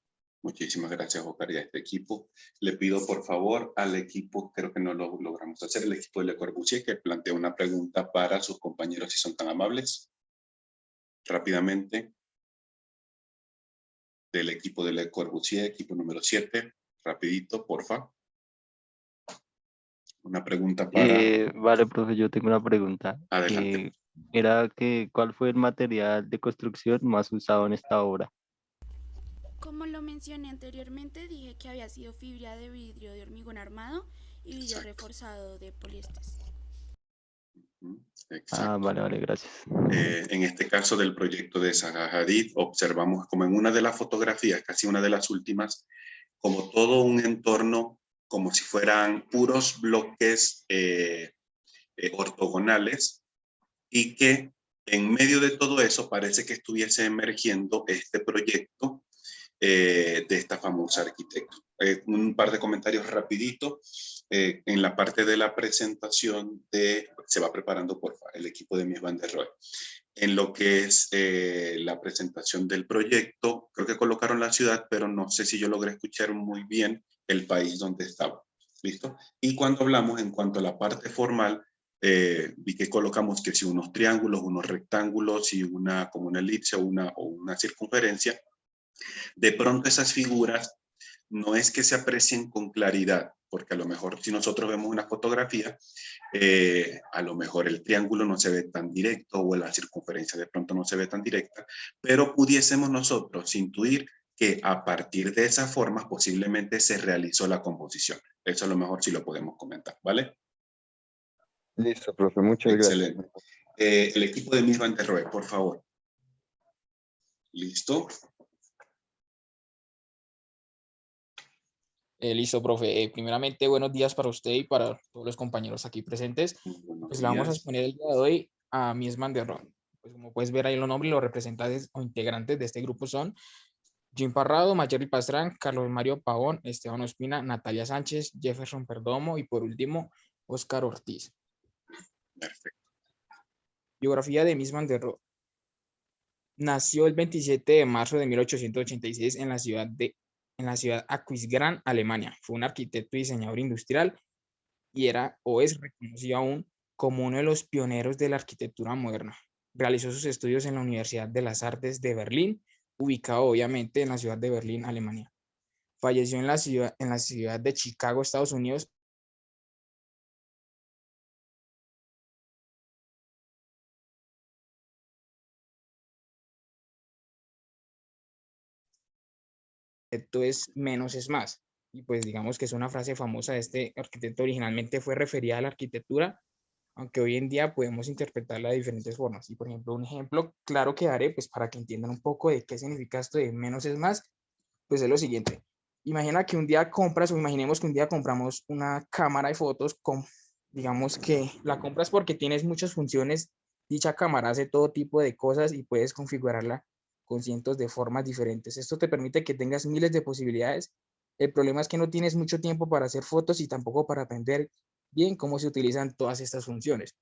Muchísimas gracias, Oscar, y a este equipo. Le pido, por favor, al equipo, creo que no lo logramos hacer, el equipo de Le Corbusier, que plantee una pregunta para sus compañeros, si son tan amables. Rápidamente. Del equipo de Le Corbusier, equipo número 7. Rapidito, porfa. Una pregunta para... Vale, profe, yo tengo una pregunta. Adelante. ¿Cuál fue el material de construcción más usado en esta obra? Como lo mencioné anteriormente, dije que había sido fibra de vidrio de hormigón armado y vidrio reforzado de poliéster. Vale, gracias. En este caso del proyecto de Zaha Hadid, observamos como en una de las fotografías, casi una de las últimas, como todo un entorno, como si fueran puros bloques ortogonales, y que en medio de todo eso parece que estuviese emergiendo este proyecto de esta famosa arquitecta. Un par de comentarios rapidito. En la parte de la presentación se va preparando, por favor, el equipo de Mies van der Rohe. En lo que es la presentación del proyecto, creo que colocaron la ciudad, pero no sé si yo logré escuchar muy bien el país donde estaba. ¿Listo? Y cuando hablamos en cuanto a la parte formal, vi que colocamos que si unos triángulos, unos rectángulos y como una elipse o una circunferencia. De pronto esas figuras no es que se aprecien con claridad, porque a lo mejor si nosotros vemos una fotografía, a lo mejor el triángulo no se ve tan directo o la circunferencia de pronto no se ve tan directa, pero pudiésemos nosotros intuir que a partir de esa forma posiblemente se realizó la composición. Eso a lo mejor sí lo podemos comentar, ¿vale? Listo, profe, muchas Excelente. gracias. El equipo de Mies van der Rohe, por favor. ¿Listo? Listo, profe. Primeramente, buenos días para usted y para todos los compañeros aquí presentes. Pues le vamos a exponer el día de hoy a Mies van der Rohe. Pues como puedes ver ahí en los nombres, los representantes o integrantes de este grupo son Jim Parrado, Mayerly Pastrán, Carlos Mario Pavón, Esteban Ospina, Natalia Sánchez, Jefferson Perdomo y por último, Óscar Ortiz. Perfecto. Biografía de Mies van der Rohe. Nació el 27 de marzo de 1886 en la ciudad Aquisgrán, Alemania. Fue un arquitecto y diseñador industrial y era o es reconocido aún como uno de los pioneros de la arquitectura moderna. Realizó sus estudios en la Universidad de las Artes de Berlín, ubicado obviamente en la ciudad de Berlín, Alemania. Falleció en la ciudad de Chicago, Estados Unidos. Esto es menos es más. Y pues digamos que es una frase famosa de este arquitecto. Originalmente fue referida a la arquitectura, aunque hoy en día podemos interpretarla de diferentes formas. Y por ejemplo, un ejemplo claro que daré, pues para que entiendan un poco de qué significa esto de menos es más, pues es lo siguiente. Imagina que un día compras, o imaginemos que un día compramos una cámara de fotos, digamos que la compras porque tienes muchas funciones. Dicha cámara hace todo tipo de cosas y puedes configurarla con cientos de formas diferentes. Esto te permite que tengas miles de posibilidades. El problema es que no tienes mucho tiempo para hacer fotos y tampoco para aprender bien cómo se utilizan todas estas funciones.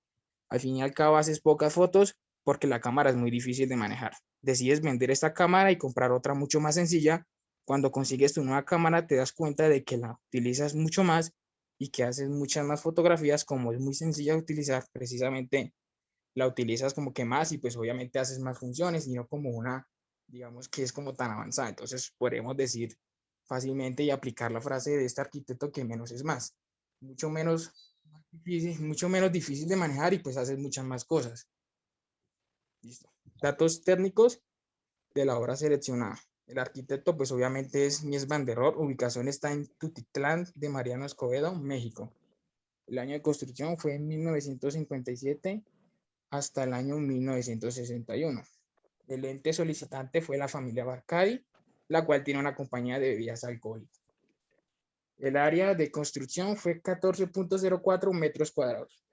Al fin y al cabo haces pocas fotos porque la cámara es muy difícil de manejar. Decides vender esta cámara y comprar otra mucho más sencilla. Cuando consigues tu nueva cámara te das cuenta de que la utilizas mucho más y que haces muchas más fotografías. Como es muy sencilla de utilizar, precisamente la utilizas como que más y pues obviamente haces más funciones y no como una, digamos que es como tan avanzada. Entonces podemos decir fácilmente y aplicar la frase de este arquitecto que menos es más. Mucho menos difícil de manejar y pues haces muchas más cosas. Listo. Datos técnicos de la obra seleccionada. El arquitecto pues obviamente es Mies van der Rohe. Ubicación está en Tutitlán de Mariano Escobedo, México. El año de construcción fue en 1957 hasta el año 1961. El ente solicitante fue la familia Barcadi, la cual tiene una compañía de bebidas alcohólicas. El área de construcción fue 14.04 metros cuadrados.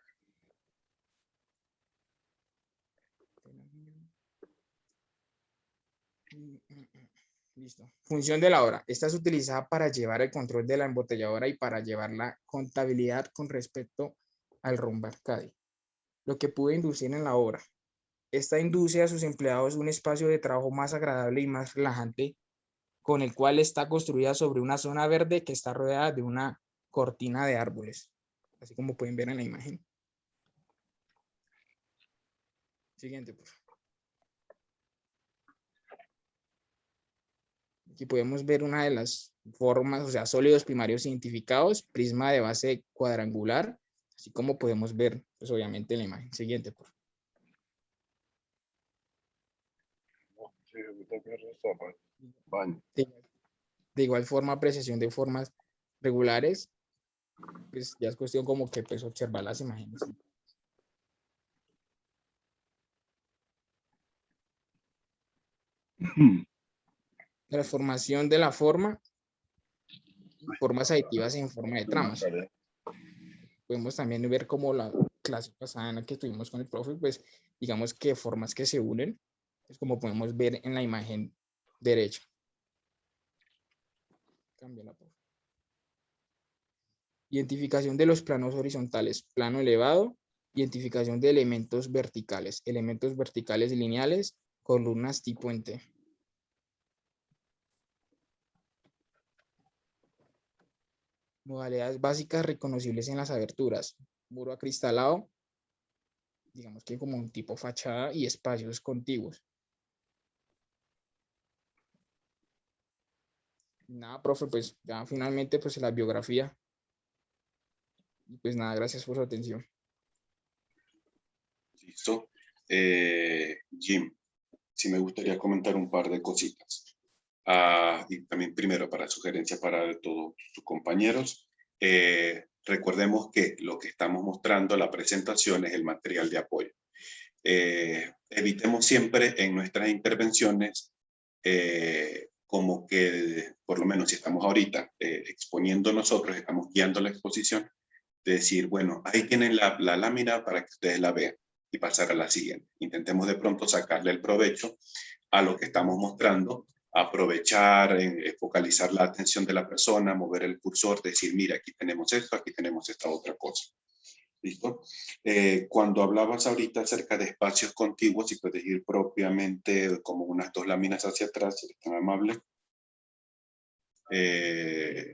Listo. Función de la obra. Esta es utilizada para llevar el control de la embotelladora y para llevar la contabilidad con respecto al ron Barcadi. Lo que pudo inducir en la obra. Esta induce a sus empleados un espacio de trabajo más agradable y más relajante, con el cual está construida sobre una zona verde que está rodeada de una cortina de árboles, así como pueden ver en la imagen. Siguiente, por favor. Aquí podemos ver una de las formas, o sea, sólidos primarios identificados, prisma de base cuadrangular, así como podemos ver, pues obviamente en la imagen. Siguiente, por favor. De igual forma, apreciación de formas regulares, pues ya es cuestión como que pues observar las imágenes. Transformación de la forma, formas aditivas en forma de tramas. Podemos también ver como la clase pasada en la que estuvimos con el profe, pues digamos que formas que se unen, es como podemos ver en la imagen derecha. Cámbiala, por favor. Identificación de los planos horizontales, plano elevado, identificación de elementos verticales lineales, columnas tipo en T. Modalidades básicas reconocibles en las aberturas, muro acristalado, digamos que como un tipo fachada, y espacios contiguos. Nada, profe, pues ya finalmente pues la biografía. Y pues nada, gracias por su atención. Listo. Jim, sí me gustaría comentar un par de cositas. Y también primero para sugerencia para todos sus compañeros. Recordemos que lo que estamos mostrando, la presentación, es el material de apoyo. Evitemos siempre en nuestras intervenciones como que, por lo menos si estamos ahorita exponiendo nosotros, estamos guiando la exposición, de decir, bueno, ahí tienen la lámina para que ustedes la vean y pasar a la siguiente. Intentemos de pronto sacarle el provecho a lo que estamos mostrando, aprovechar, focalizar la atención de la persona, mover el cursor, decir, mira, aquí tenemos esto, aquí tenemos esta otra cosa. ¿Listo? Cuando hablabas ahorita acerca de espacios contiguos, si puedes ir propiamente como unas 2 láminas hacia atrás, si eres tan amable.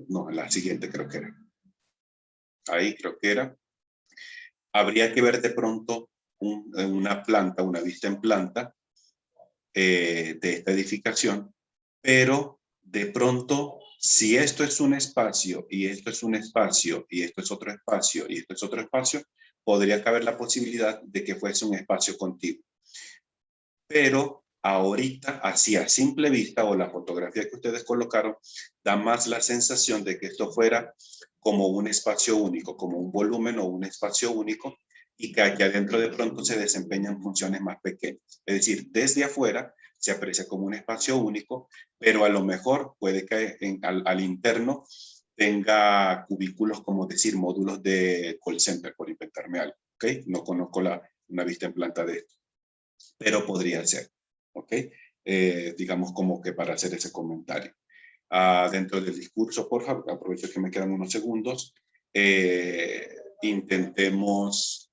No, la siguiente creo que era. Ahí creo que era. Habría que ver de pronto una planta, una vista en planta de esta edificación, pero de pronto, si esto es un espacio, y esto es un espacio, y esto es otro espacio, y esto es otro espacio, podría caber la posibilidad de que fuese un espacio contiguo. Pero ahorita, así a simple vista, o la fotografía que ustedes colocaron, da más la sensación de que esto fuera como un espacio único, como un volumen o un espacio único, y que aquí adentro de pronto se desempeñan funciones más pequeñas. Es decir, desde afuera se aprecia como un espacio único, pero a lo mejor puede que al interno tenga cubículos, como decir, módulos de call center, por inventarme algo, ¿ok? No conozco una vista en planta de esto, pero podría ser, ¿ok? Digamos como que para hacer ese comentario. Dentro del discurso, por favor, aprovecho que me quedan unos segundos, intentemos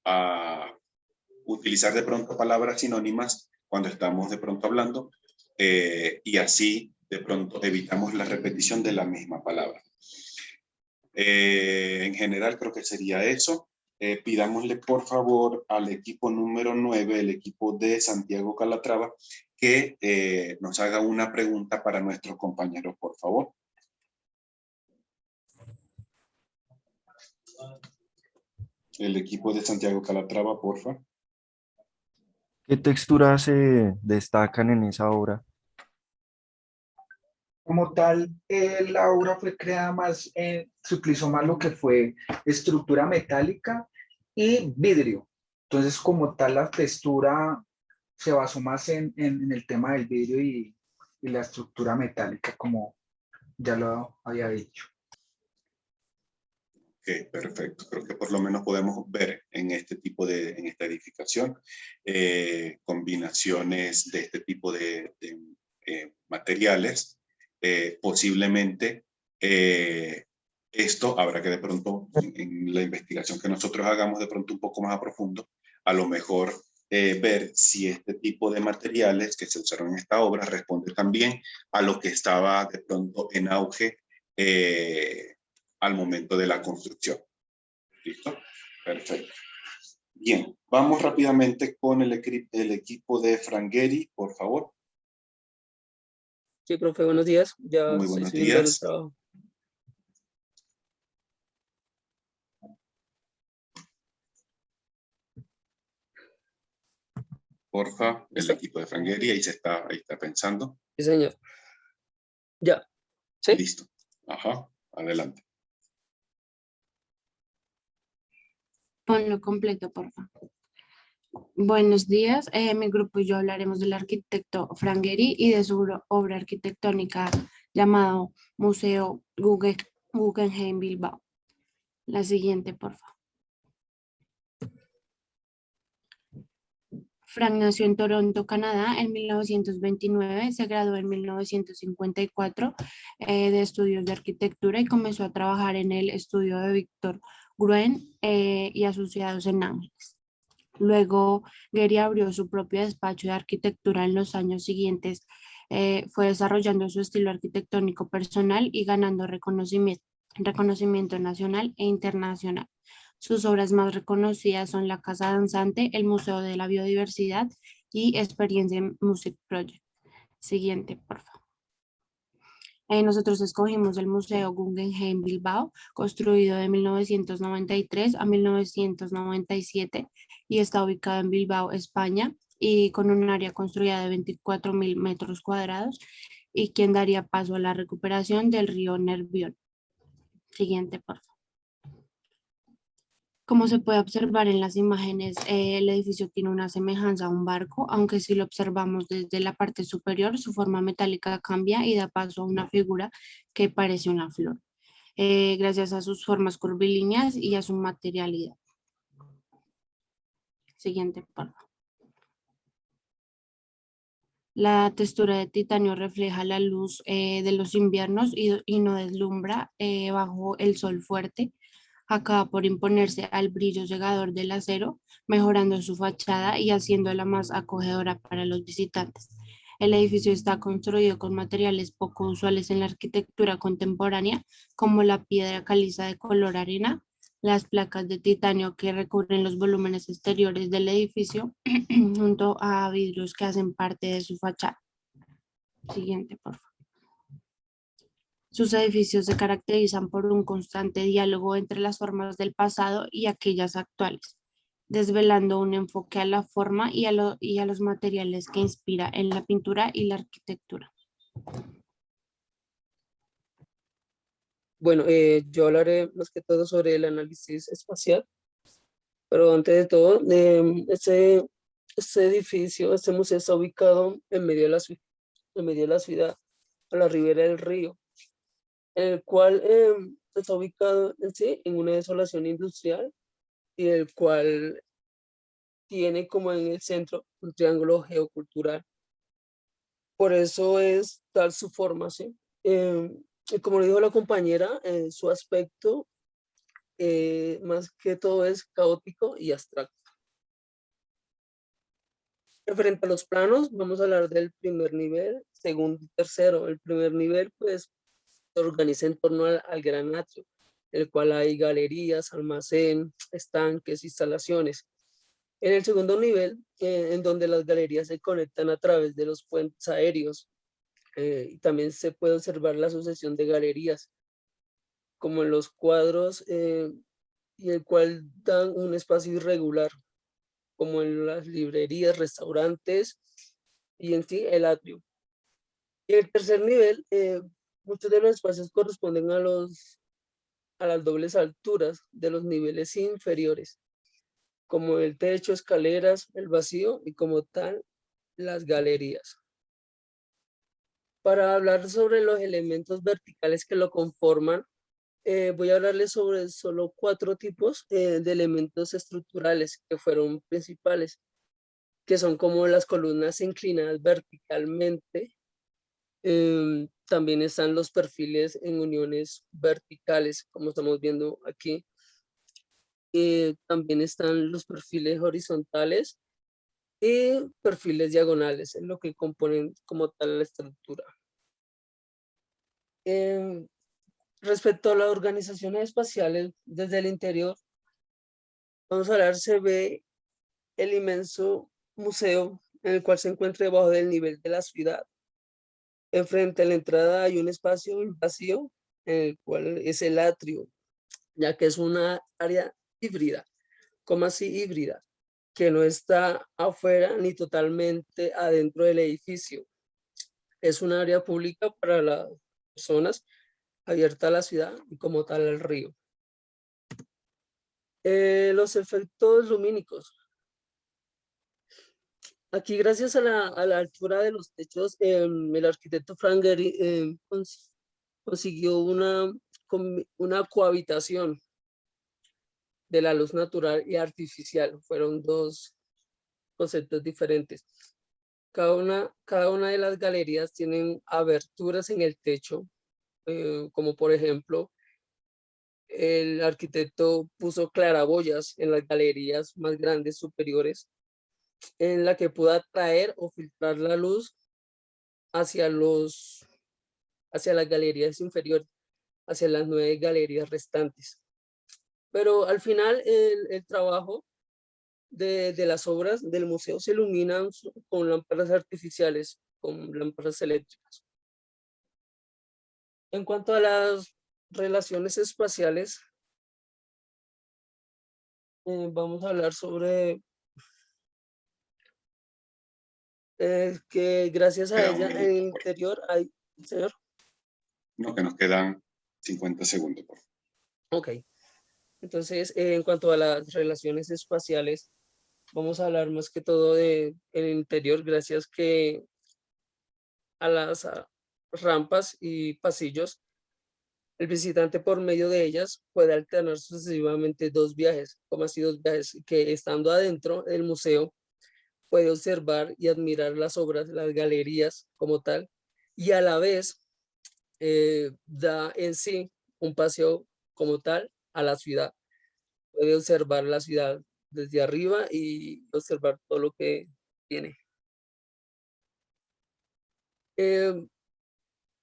utilizar de pronto palabras sinónimas cuando estamos de pronto hablando y así de pronto evitamos la repetición de la misma palabra. En general creo que sería eso. Pidámosle por favor al equipo número 9, el equipo de Santiago Calatrava, que nos haga una pregunta para nuestros compañeros, por favor. El equipo de Santiago Calatrava, por favor. ¿Qué texturas se destacan en esa obra? Como tal, la obra fue creada más, se utilizó más lo que fue estructura metálica y vidrio. Entonces, como tal, la textura se basó más en el tema del vidrio y la estructura metálica, como ya lo había dicho. Ok, perfecto. Creo que por lo menos podemos ver en este tipo en esta edificación, combinaciones de este tipo de materiales. Posiblemente esto habrá que de pronto, en la investigación que nosotros hagamos de pronto un poco más a profundo, a lo mejor ver si este tipo de materiales que se usaron en esta obra responde también a lo que estaba de pronto en auge al momento de la construcción. ¿Listo? Perfecto. Bien, vamos rápidamente con el equipo de Frangheri, por favor. Sí, profe, buenos días. Ya Muy estoy buenos subiendo el días. trabajo. Porfa, el equipo de Frangheri, ahí está pensando. Sí, señor. Ya. ¿Sí? Listo. Ajá, adelante. Ponlo completo, por favor. Buenos días. Mi grupo y yo hablaremos del arquitecto Frangheri y de su obra arquitectónica llamado Museo Guggenheim Bilbao. La siguiente, por favor. Frank nació en Toronto, Canadá, en 1929, se graduó en 1954 de estudios de arquitectura y comenzó a trabajar en el estudio de Víctor Gruen y asociados en Ángeles. Luego, Gehry abrió su propio despacho de arquitectura en los años siguientes. Fue desarrollando su estilo arquitectónico personal y ganando reconocimiento nacional e internacional. Sus obras más reconocidas son La Casa Danzante, el Museo de la Biodiversidad y Experience Music Project. Siguiente, por favor. Nosotros escogimos el Museo Guggenheim Bilbao, construido de 1993 a 1997 y está ubicado en Bilbao, España, y con un área construida de 24.000 metros cuadrados y quien daría paso a la recuperación del río Nervión. Siguiente, por favor. Como se puede observar en las imágenes, el edificio tiene una semejanza a un barco, aunque si lo observamos desde la parte superior, su forma metálica cambia y da paso a una figura que parece una flor, gracias a sus formas curvilíneas y a su materialidad. Siguiente, por favor. La textura de titanio refleja la luz de los inviernos y no deslumbra bajo el sol fuerte. acaba por imponerse al brillo llegador del acero, mejorando su fachada y haciéndola más acogedora para los visitantes. El edificio está construido con materiales poco usuales en la arquitectura contemporánea, como la piedra caliza de color arena, las placas de titanio que recubren los volúmenes exteriores del edificio, junto a vidrios que hacen parte de su fachada. Siguiente, por favor. Sus edificios se caracterizan por un constante diálogo entre las formas del pasado y aquellas actuales, desvelando un enfoque a la forma y a los materiales que inspira en la pintura y la arquitectura. Bueno, yo hablaré más que todo sobre el análisis espacial, pero antes de todo, este edificio, este museo está ubicado en medio de la ciudad, a la ribera del río, el cual está ubicado en una desolación industrial y el cual tiene como en el centro un triángulo geocultural. Por eso es tal su forma, ¿sí? Como lo dijo la compañera, su aspecto más que todo es caótico y abstracto. Referente a los planos, vamos a hablar del primer nivel, segundo y tercero. El primer nivel, pues, se organiza en torno al gran atrio, el cual hay galerías, almacén, estanques, instalaciones. En el segundo nivel, en donde las galerías se conectan a través de los puentes aéreos, y también se puede observar la sucesión de galerías, como en los cuadros, y el cual dan un espacio irregular, como en las librerías, restaurantes y en sí el atrio. Y el tercer nivel, muchos de los espacios corresponden a las dobles alturas de los niveles inferiores, como el techo, escaleras, el vacío y como tal las galerías. Para hablar sobre los elementos verticales que lo conforman, voy a hablarles sobre solo 4 tipos de elementos estructurales que fueron principales, que son como las columnas inclinadas verticalmente. También están los perfiles en uniones verticales, como estamos viendo aquí. También están los perfiles horizontales y perfiles diagonales, en lo que componen como tal la estructura. Respecto a las organizaciones espaciales desde el interior, vamos a hablar, se ve el inmenso museo en el cual se encuentra debajo del nivel de la ciudad. Enfrente a la entrada hay un espacio vacío, el cual es el atrio, ya que es una área híbrida. ¿Cómo así híbrida? Que no está afuera ni totalmente adentro del edificio. Es un área pública para las personas, abierta a la ciudad y como tal al río. Los efectos lumínicos. Aquí, gracias a la altura de los techos, el arquitecto Frank Gehry consiguió una cohabitación de la luz natural y artificial. Fueron 2 conceptos diferentes. Cada una de las galerías tienen aberturas en el techo, como por ejemplo, el arquitecto puso claraboyas en las galerías más grandes superiores, en la que pueda atraer o filtrar la luz hacia las galerías inferiores, hacia las 9 galerías restantes. Pero al final el trabajo de las obras del museo se iluminan con lámparas artificiales, con lámparas eléctricas. En cuanto a las relaciones espaciales, vamos a hablar sobre que gracias a ella en el interior hay... Señor. No, que nos quedan 50 segundos. Por favor. Ok. Entonces, en cuanto a las relaciones espaciales, vamos a hablar más que todo de el interior, gracias que a las rampas y pasillos, el visitante por medio de ellas puede alternar sucesivamente 2 viajes, como así 2 viajes, que estando adentro del museo puede observar y admirar las obras, las galerías como tal, y a la vez da en sí un paseo como tal a la ciudad. puede observar la ciudad desde arriba y observar todo lo que tiene.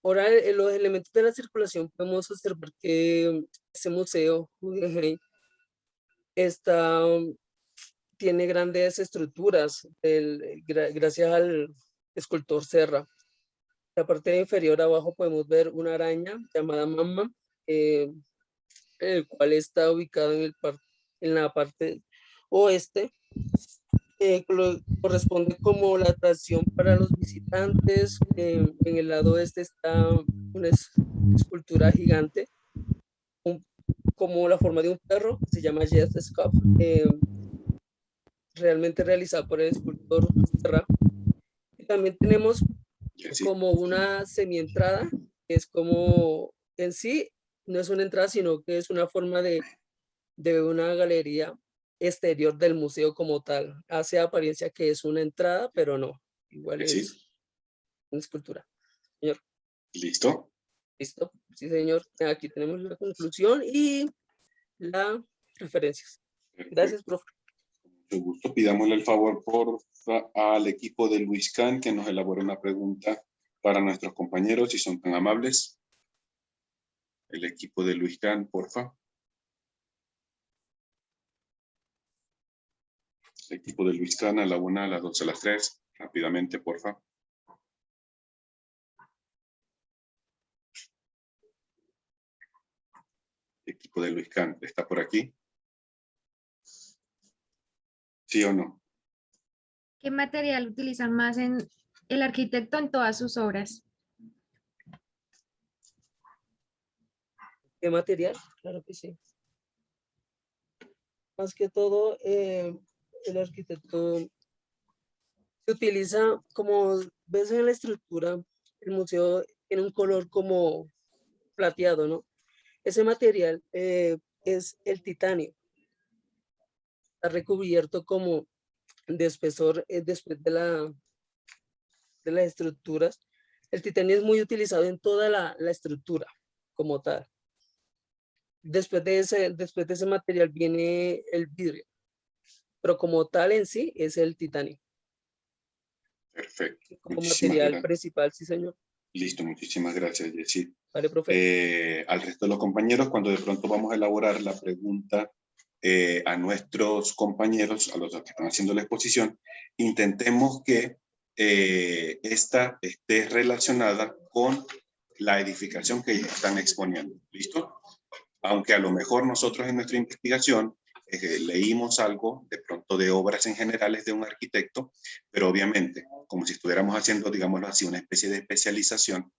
Ahora, los elementos de la circulación, podemos observar que ese museo Guggenheim tiene grandes estructuras gracias al escultor Serra. La parte inferior abajo podemos ver una araña llamada Mamma, el cual está ubicado en la parte oeste. Corresponde como la atracción para los visitantes. En el lado oeste está una escultura gigante, como la forma de un perro, que se llama Jet Scope, realmente realizada por el escultor Serra. Y también tenemos como una semientrada, que es como, en sí, no es una entrada, sino que es una forma de una galería exterior del museo como tal. Hace apariencia que es una entrada, pero no. Igual es una escultura. Señor. ¿Listo? Listo. Sí, señor. Aquí tenemos la conclusión y las referencias. Gracias, profe. Mucho gusto. Pidámosle el favor al equipo de Luis Can que nos elabore una pregunta para nuestros compañeros, si son tan amables. El equipo de Luis Can, porfa. El equipo de Luis Can a la 1, a las 2, a las 3. Rápidamente, porfa. El equipo de Luis Can, ¿está por aquí? ¿Sí o no? ¿Qué material utilizan más en el arquitecto en todas sus obras? ¿Qué material? Claro que sí. Más que todo, el arquitecto se utiliza, como ves en la estructura, el museo tiene un color como plateado, ¿no? Ese material es el titanio. Está recubierto como de espesor después de las estructuras. El titanio es muy utilizado en toda la estructura como tal. Después de ese material viene el vidrio, pero como tal en sí es el titanio. Perfecto. Como material principal, sí, señor. Listo, muchísimas gracias, Jessy. Vale, profe. Al resto de los compañeros, cuando de pronto vamos a elaborar la pregunta a nuestros compañeros, a los que están haciendo la exposición, intentemos que esta esté relacionada con la edificación que ellos están exponiendo. ¿Listo? Aunque a lo mejor nosotros en nuestra investigación leímos algo de pronto de obras en generales de un arquitecto, pero obviamente, como si estuviéramos haciendo, digámoslo así, una especie de especialización,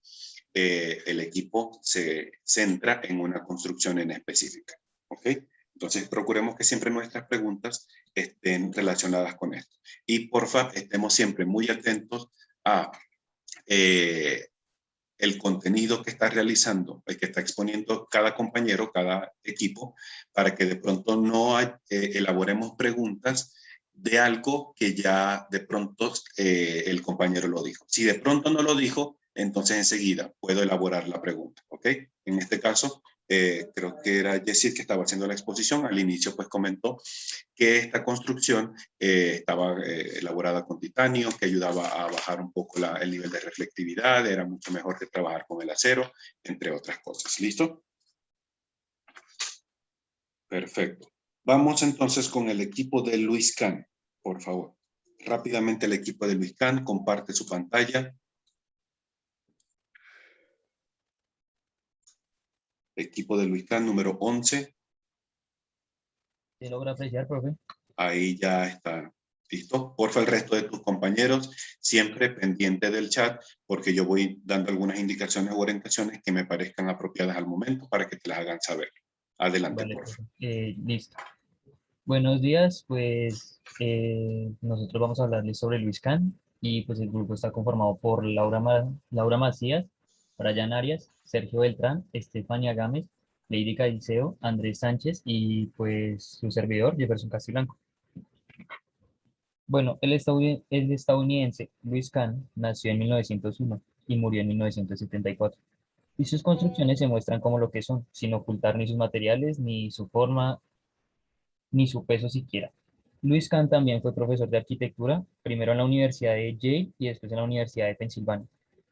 el equipo se centra en una construcción en específica. ¿Ok? Entonces, procuremos que siempre nuestras preguntas estén relacionadas con esto. Y porfa, estemos siempre muy atentos a el contenido que está realizando, el que está exponiendo cada compañero, cada equipo, para que de pronto no elaboremos preguntas de algo que ya de pronto el compañero lo dijo. Si de pronto no lo dijo, entonces enseguida puedo elaborar la pregunta, ¿ok? En este caso, creo que era Jessy que estaba haciendo la exposición. Al inicio pues comentó que esta construcción estaba elaborada con titanio, que ayudaba a bajar un poco el nivel de reflectividad, era mucho mejor que trabajar con el acero, entre otras cosas. ¿Listo? Perfecto. Vamos entonces con el equipo de Luis Can, por favor. Rápidamente el equipo de Luis Can comparte su pantalla. Equipo de Luis Can número 11. ¿Se logra apreciar, profe? Ahí ya está. ¿Listo? Porfa, el resto de tus compañeros, siempre pendiente del chat, porque yo voy dando algunas indicaciones o orientaciones que me parezcan apropiadas al momento para que te las hagan saber. Adelante, Vale, porfa. Listo. Buenos días, pues nosotros vamos a hablarles sobre Luis Can y pues el grupo está conformado por Laura Macías, Brian Arias, Sergio Beltrán, Estefania Gámez, Lady Caicedo, Andrés Sánchez y pues su servidor Jefferson Castilblanco. Bueno, el estadounidense Luis Can nació en 1901 y murió en 1974. Y sus construcciones se muestran como lo que son, sin ocultar ni sus materiales ni su forma ni su peso siquiera. Louis Kahn también fue profesor de arquitectura, primero en la Universidad de Yale y después en la Universidad de Pensilvania,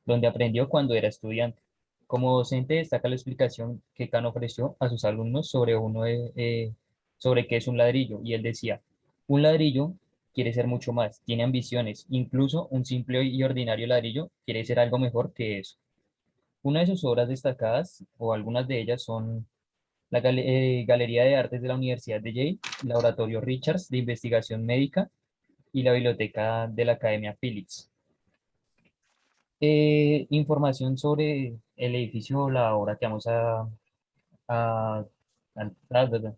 donde aprendió cuando era estudiante. Como docente destaca la explicación que Kahn ofreció a sus alumnos sobre qué es un ladrillo, y él decía: un ladrillo quiere ser mucho más, tiene ambiciones, incluso un simple y ordinario ladrillo quiere ser algo mejor que eso. Una de sus obras destacadas, o algunas de ellas, son la Galería de Artes de la Universidad de Yale, Laboratorio Richards de Investigación Médica y la Biblioteca de la Academia Phillips. Información sobre el edificio o la obra que vamos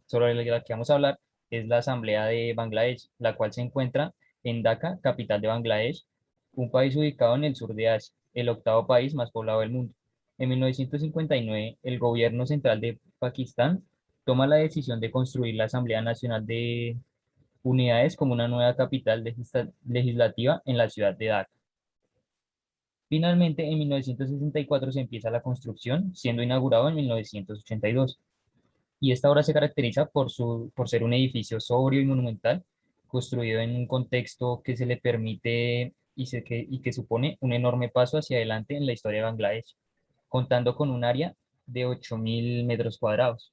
sobre la que vamos a hablar es la Asamblea de Bangladesh, la cual se encuentra en Dhaka, capital de Bangladesh, un país ubicado en el sur de Asia, el octavo país más poblado del mundo. En 1959, el gobierno central de Pakistán toma la decisión de construir la Asamblea Nacional de Unidades como una nueva capital legislativa en la ciudad de Dhaka. Finalmente, en 1964 se empieza la construcción, siendo inaugurado en 1982. Y esta obra se caracteriza por ser un edificio sobrio y monumental, construido en un contexto que se le permite y que supone un enorme paso hacia adelante en la historia de Bangladesh, contando con un área de 8.000 metros cuadrados.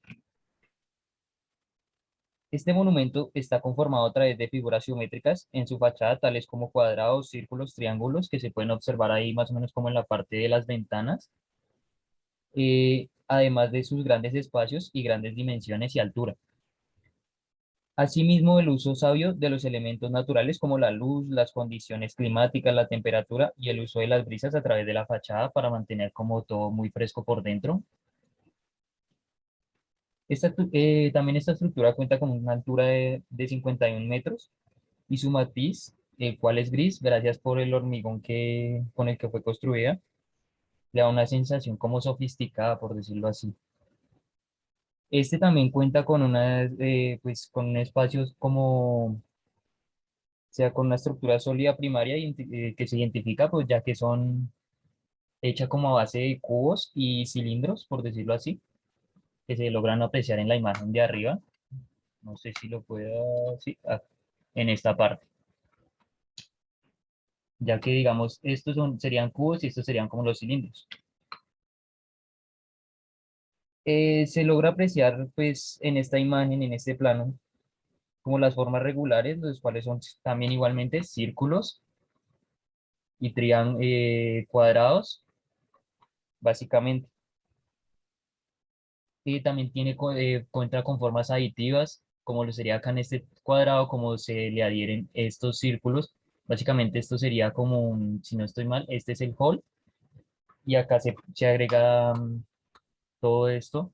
Este monumento está conformado a través de figuras geométricas en su fachada, tales como cuadrados, círculos, triángulos, que se pueden observar ahí más o menos como en la parte de las ventanas, además de sus grandes espacios y grandes dimensiones y altura. Asimismo, el uso sabio de los elementos naturales como la luz, las condiciones climáticas, la temperatura y el uso de las brisas a través de la fachada para mantener como todo muy fresco por dentro. También esta estructura cuenta con una altura de 51 metros y su matiz, el cual es gris, gracias por el hormigón con el que fue construida, le da una sensación como sofisticada, por decirlo así. Este también cuenta con pues, con espacios como, sea, con una estructura sólida primaria que se identifica, pues ya que son hechas como a base de cubos y cilindros, por decirlo así, que se logran apreciar en la imagen de arriba. No sé si lo puedo, sí, en esta parte. Ya que, digamos, serían cubos y estos serían como los cilindros. Se logra apreciar, pues, en esta imagen, en este plano, como las formas regulares, los cuales son también igualmente círculos y cuadrados, básicamente. Y también cuenta con formas aditivas, como lo sería acá en este cuadrado, como se le adhieren estos círculos. Básicamente esto sería como si no estoy mal, este es el hall, y acá se agrega todo esto.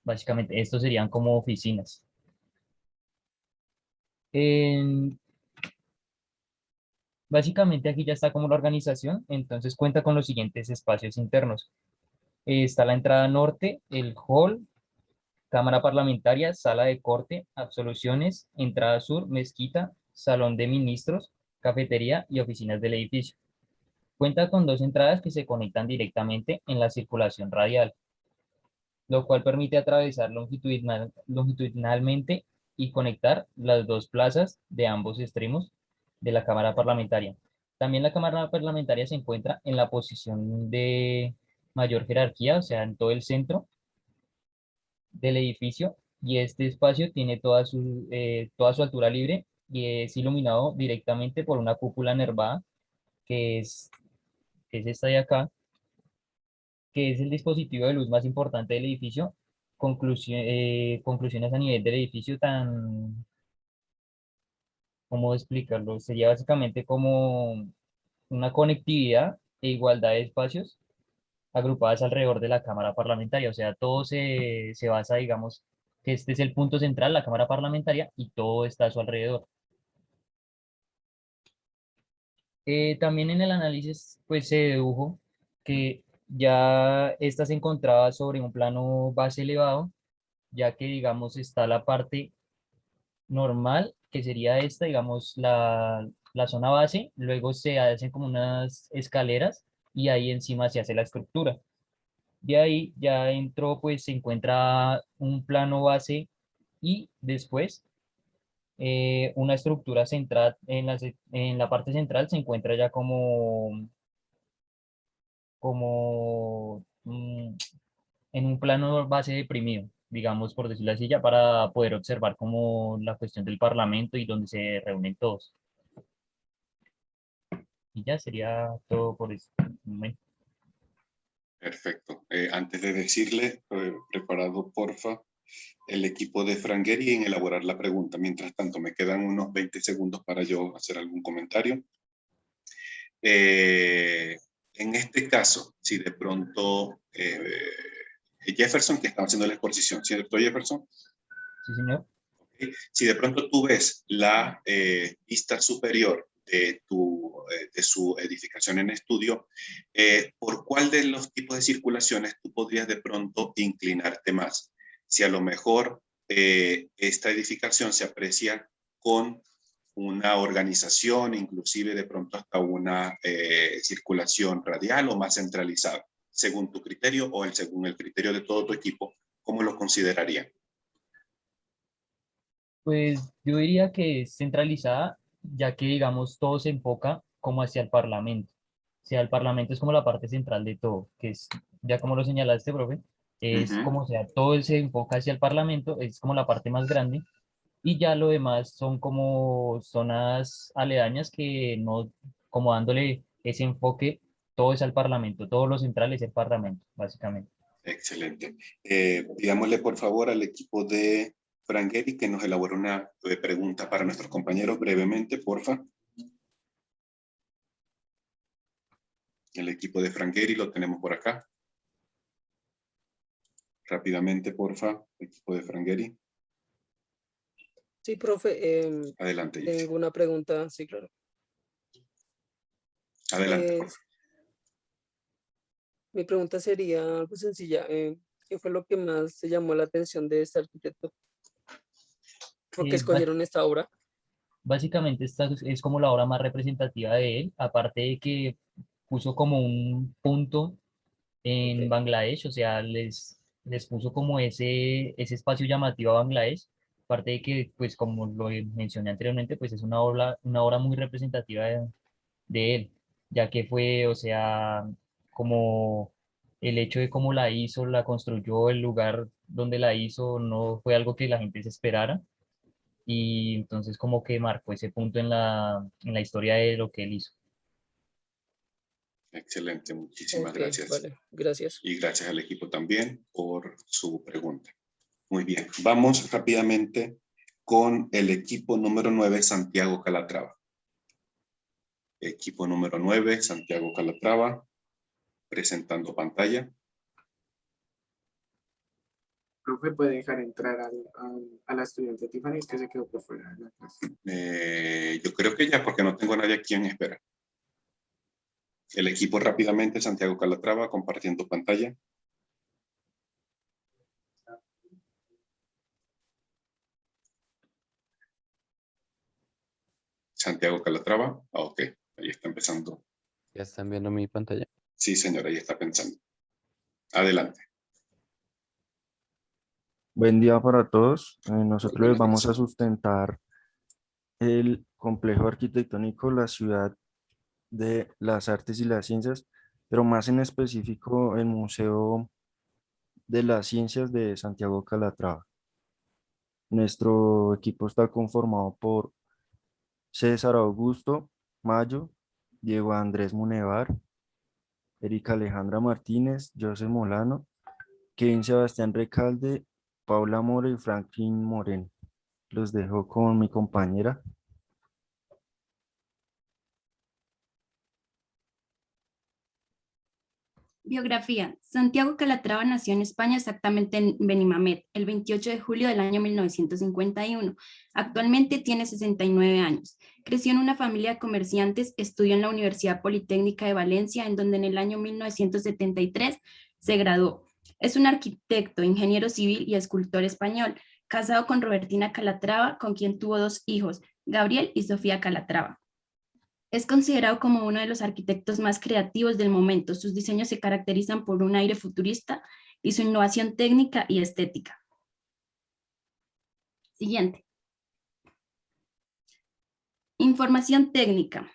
Básicamente estos serían como oficinas. Básicamente aquí ya está como la organización, entonces cuenta con los siguientes espacios internos. Está la entrada norte, el hall, cámara parlamentaria, sala de corte, absoluciones, entrada sur, mezquita, salón de ministros, cafetería y oficinas del edificio. Cuenta con dos entradas que se conectan directamente en la circulación radial, lo cual permite atravesar longitudinalmente y conectar las dos plazas de ambos extremos de la Cámara Parlamentaria. También la Cámara Parlamentaria se encuentra en la posición de mayor jerarquía, o sea, en todo el centro del edificio, y este espacio tiene toda su altura libre y es iluminado directamente por una cúpula nervada, que es esta de acá, que es el dispositivo de luz más importante del edificio. Conclusiones a nivel del edificio ¿cómo explicarlo? Sería básicamente como una conectividad e igualdad de espacios agrupadas alrededor de la Cámara Parlamentaria. O sea, todo se basa, digamos, que este es el punto central, la Cámara Parlamentaria, y todo está a su alrededor. También en el análisis, pues se dedujo que ya esta se encontraba sobre un plano base elevado, ya que, digamos, está la parte normal, que sería esta, digamos, la zona base, luego se hacen como unas escaleras y ahí encima se hace la estructura. De ahí ya entró, pues se encuentra un plano base y después una estructura central, en la parte central se encuentra ya en un plano base deprimido, digamos, por decirlo así, ya para poder observar como la cuestión del Parlamento y donde se reúnen todos. Y ya sería todo por este momento. Perfecto. Antes de decirle, preparado porfa, el equipo de Frangueri en elaborar la pregunta. Mientras tanto, me quedan unos 20 segundos para yo hacer algún comentario. En este caso, si de pronto Jefferson, que estaba haciendo la exposición, ¿cierto, Jefferson? Sí, señor. Okay. Si de pronto tú ves la vista superior de su edificación en estudio, ¿por cuál de los tipos de circulaciones tú podrías de pronto inclinarte más? Si a lo mejor esta edificación se aprecia con una organización, inclusive de pronto hasta una circulación radial o más centralizada, según tu criterio o según el criterio de todo tu equipo, ¿cómo lo considerarían? Pues yo diría que es centralizada, ya que, digamos, todo se enfoca como hacia el Parlamento. O sea, el Parlamento es como la parte central de todo, que es, ya como lo señalaste, profe, es como, o sea, todo se enfoca hacia el Parlamento, es como la parte más grande, y ya lo demás son como zonas aledañas que no, como dándole ese enfoque, todo es al Parlamento, todo lo central es el Parlamento, básicamente. Excelente. Pidámosle por favor al equipo de Frangueri que nos elabore una pregunta para nuestros compañeros brevemente, porfa. El equipo de Frangueri lo tenemos por acá. Rápidamente, porfa, equipo de Frangueri. Sí, profe. Adelante. Tengo una pregunta, sí, claro. Adelante, porfa. Mi pregunta sería algo sencilla. ¿Qué fue lo que más se llamó la atención de este arquitecto? ¿Por qué escogieron esta obra? Básicamente esta es como la obra más representativa de él, aparte de que puso como un punto en Bangladesh, o sea, les puso como ese espacio llamativo a Bangladesh, aparte de que, pues como lo mencioné anteriormente, pues es una obra muy representativa de él, ya que fue, o sea, como el hecho de cómo la hizo, la construyó, el lugar donde la hizo, no fue algo que la gente se esperara, y entonces como que marcó ese punto en la historia de lo que él hizo. Excelente, muchísimas gracias. Vale, gracias. Y gracias al equipo también por su pregunta. Muy bien, vamos rápidamente con el equipo número 9, Santiago Calatrava. Equipo número 9, Santiago Calatrava, presentando pantalla. Profe, puede dejar entrar a la estudiante Tiffany, que se quedó por fuera de la clase. Yo creo que ya, porque no tengo a nadie aquí en espera. El equipo rápidamente, Santiago Calatrava, compartiendo pantalla. Santiago Calatrava. Ok, ahí está empezando. ¿Ya están viendo mi pantalla? Sí, señora, ahí está pensando. Adelante. Buen día para todos. Nosotros les vamos a sustentar el complejo arquitectónico, la ciudad de las artes y las ciencias, pero más en específico el Museo de las Ciencias de Santiago Calatrava. Nuestro equipo está conformado por César Augusto Mayo, Diego Andrés Munevar, Erika Alejandra Martínez, José Molano, Kevin Sebastián Recalde, Paula Mora y Franklin Moreno. Los dejo con mi compañera. Biografía. Santiago Calatrava nació en España, exactamente en Benimamet, el 28 de julio del año 1951. Actualmente tiene 69 años. Creció en una familia de comerciantes, estudió en la Universidad Politécnica de Valencia, en donde en el año 1973 se graduó. Es un arquitecto, ingeniero civil y escultor español, casado con Robertina Calatrava, con quien tuvo 2 hijos, Gabriel y Sofía Calatrava. Es considerado como uno de los arquitectos más creativos del momento. Sus diseños se caracterizan por un aire futurista y su innovación técnica y estética. Siguiente. Información técnica.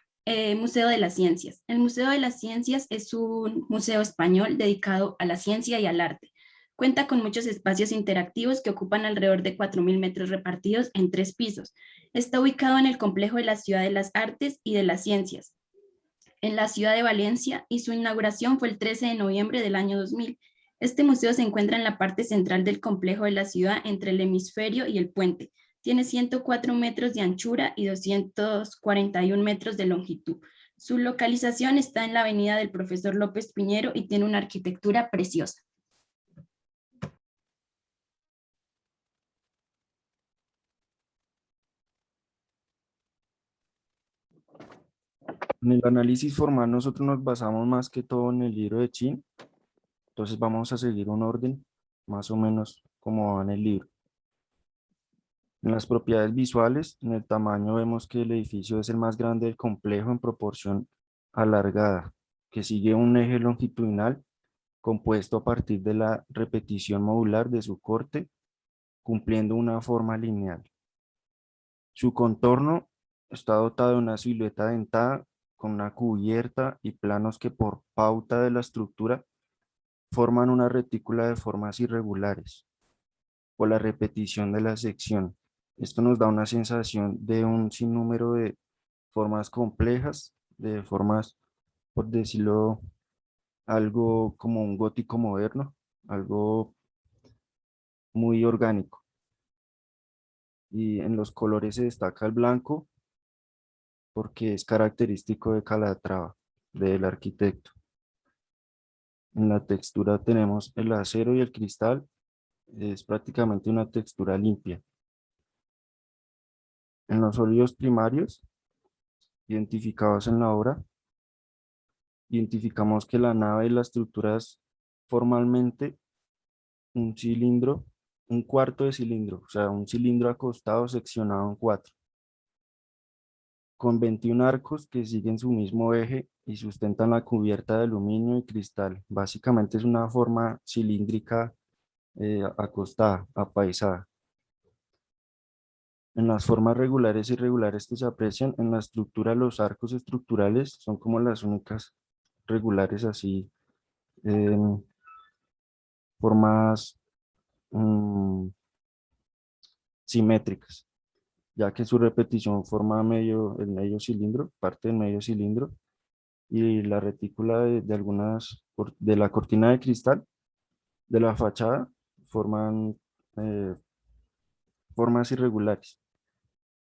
Museo de las Ciencias. El Museo de las Ciencias es un museo español dedicado a la ciencia y al arte. Cuenta con muchos espacios interactivos que ocupan alrededor de 4.000 metros repartidos en 3 pisos. Está ubicado en el complejo de la Ciudad de las Artes y de las Ciencias, en la ciudad de Valencia, y su inauguración fue el 13 de noviembre del año 2000. Este museo se encuentra en la parte central del complejo de la ciudad, entre el hemisferio y el puente. Tiene 104 metros de anchura y 241 metros de longitud. Su localización está en la avenida del Profesor López Piñero y tiene una arquitectura preciosa. En el análisis formal nosotros nos basamos más que todo en el libro de Chin, entonces vamos a seguir un orden más o menos como va en el libro. En las propiedades visuales, en el tamaño vemos que el edificio es el más grande del complejo en proporción alargada, que sigue un eje longitudinal compuesto a partir de la repetición modular de su corte, cumpliendo una forma lineal. Su contorno está dotado de una silueta dentada con una cubierta y planos que por pauta de la estructura forman una retícula de formas irregulares por la repetición de la sección. Esto nos da una sensación de un sinnúmero de formas complejas, de formas, por decirlo, algo como un gótico moderno, algo muy orgánico. Y en los colores se destaca el blanco porque es característico de Calatrava, del arquitecto. En la textura tenemos el acero y el cristal, es prácticamente una textura limpia. En los sólidos primarios, identificados en la obra, identificamos que la nave y la estructura es formalmente un cilindro, un cuarto de cilindro, o sea, un cilindro acostado seccionado en 4, con 21 arcos que siguen su mismo eje y sustentan la cubierta de aluminio y cristal. Básicamente es una forma cilíndrica acostada, apaisada. En las formas regulares y irregulares que se aprecian en la estructura, los arcos estructurales son como las únicas regulares así, formas simétricas, ya que su repetición forma el medio cilindro, parte del medio cilindro, y la retícula de la cortina de cristal de la fachada forman formas irregulares,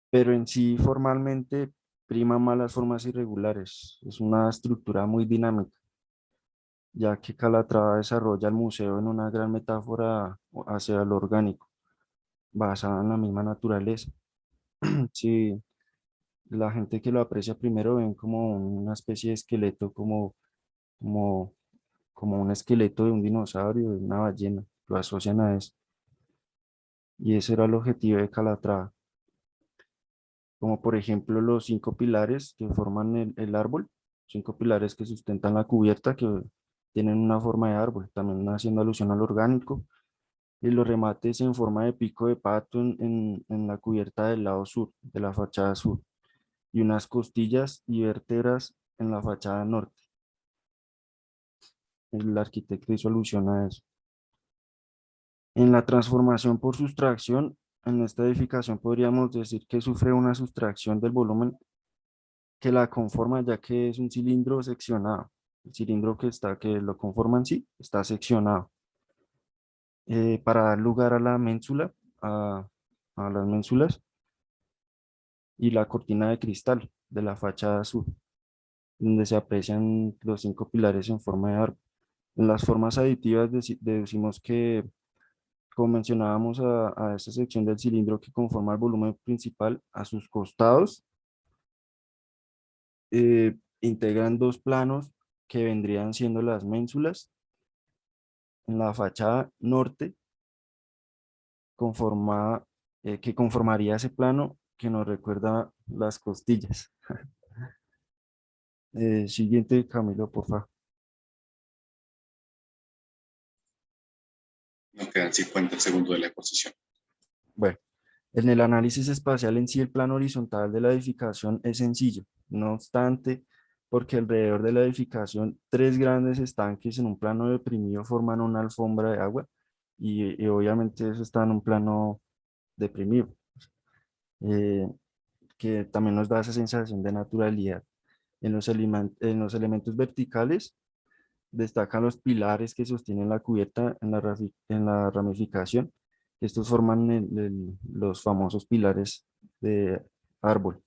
pero en sí formalmente prima más las formas irregulares. Es una estructura muy dinámica, ya que Calatrava desarrolla el museo en una gran metáfora hacia lo orgánico, basada en la misma naturaleza. Sí, la gente que lo aprecia primero ven como una especie de esqueleto, como un esqueleto de un dinosaurio, de una ballena, lo asocian a eso. Y ese era el objetivo de Calatrava. Como por ejemplo los 5 pilares que forman el árbol, 5 pilares que sustentan la cubierta, que tienen una forma de árbol, también haciendo alusión al orgánico, y los remates en forma de pico de pato en la cubierta del lado sur, de la fachada sur, y unas costillas y vértebras en la fachada norte. El arquitecto hizo alusión a eso. En la transformación por sustracción, en esta edificación podríamos decir que sufre una sustracción del volumen que la conforma, ya que es un cilindro seccionado. El cilindro que lo conforma en sí está seccionado. Para dar lugar a la ménsula, a las ménsulas y la cortina de cristal de la fachada sur, donde se aprecian los 5 pilares en forma de árbol. En las formas aditivas deducimos que, como mencionábamos, a esta sección del cilindro que conforma el volumen principal, a sus costados, integran 2 planos que vendrían siendo las ménsulas. En la fachada norte, que conformaría ese plano que nos recuerda las costillas. Siguiente, Camilo, por favor. Nos quedan 50 segundos de la exposición. Bueno, En el análisis espacial en sí, el plano horizontal de la edificación es sencillo. No obstante, porque alrededor de la edificación, tres grandes estanques en un plano deprimido forman una alfombra de agua y obviamente eso está en un plano deprimido, eh, que también nos da esa sensación de naturalidad. En los elementos verticales destacan los pilares que sostienen la cubierta en la ramificación. Estos forman los famosos pilares de árbol.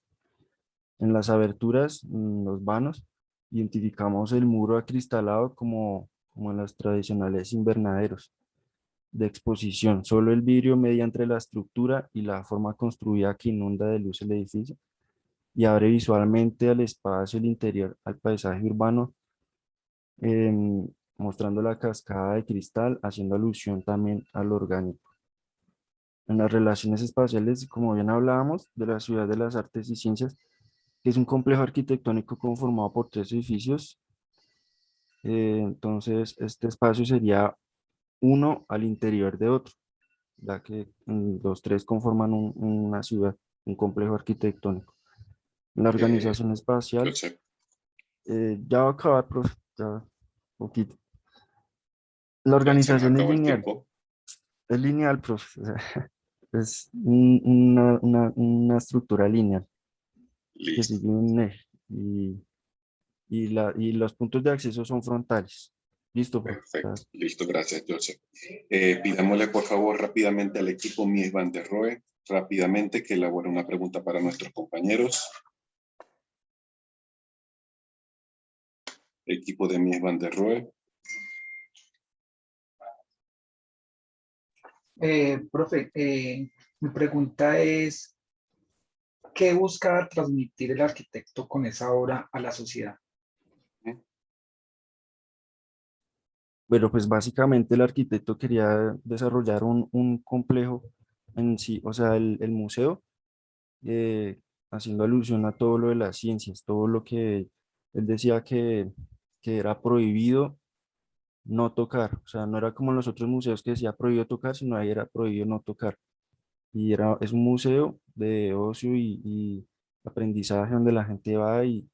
En las aberturas, los vanos, identificamos el muro acristalado como en los tradicionales invernaderos de exposición. Solo el vidrio media entre la estructura y la forma construida que inunda de luz el edificio y abre visualmente al espacio, el interior, al paisaje urbano, em, mostrando la cascada de cristal, haciendo alusión también al orgánico. En las relaciones espaciales, como bien hablábamos, de la Ciudad de las Artes y Ciencias, que es un complejo arquitectónico conformado por tres edificios. Entonces, este espacio sería uno al interior de otro, ya que los tres conforman una ciudad, un complejo arquitectónico. La organización espacial, ya va a acabar, profe, ya poquito. La Ya se nos organización es acabó el lineal. tiempo. Es lineal, profe. O sea, es una estructura lineal que Listo. sigue un eje y los puntos de acceso son frontales. Listo, profe. Perfecto. Listo, gracias, Joseph. Pidámosle, por favor, rápidamente al equipo Mies van der Rohe, rápidamente, que elabore una pregunta para nuestros compañeros. Equipo de Mies van der Rohe. Profe, mi pregunta es, ¿qué busca transmitir el arquitecto con esa obra a la sociedad? Pero pues básicamente el arquitecto quería desarrollar un complejo en sí, o sea, el museo, haciendo alusión a todo lo de las ciencias, todo lo que él decía que era prohibido no tocar, o sea, no era como en los otros museos que decía prohibido tocar, sino ahí era prohibido no tocar. Y es un museo de ocio y aprendizaje donde la gente va y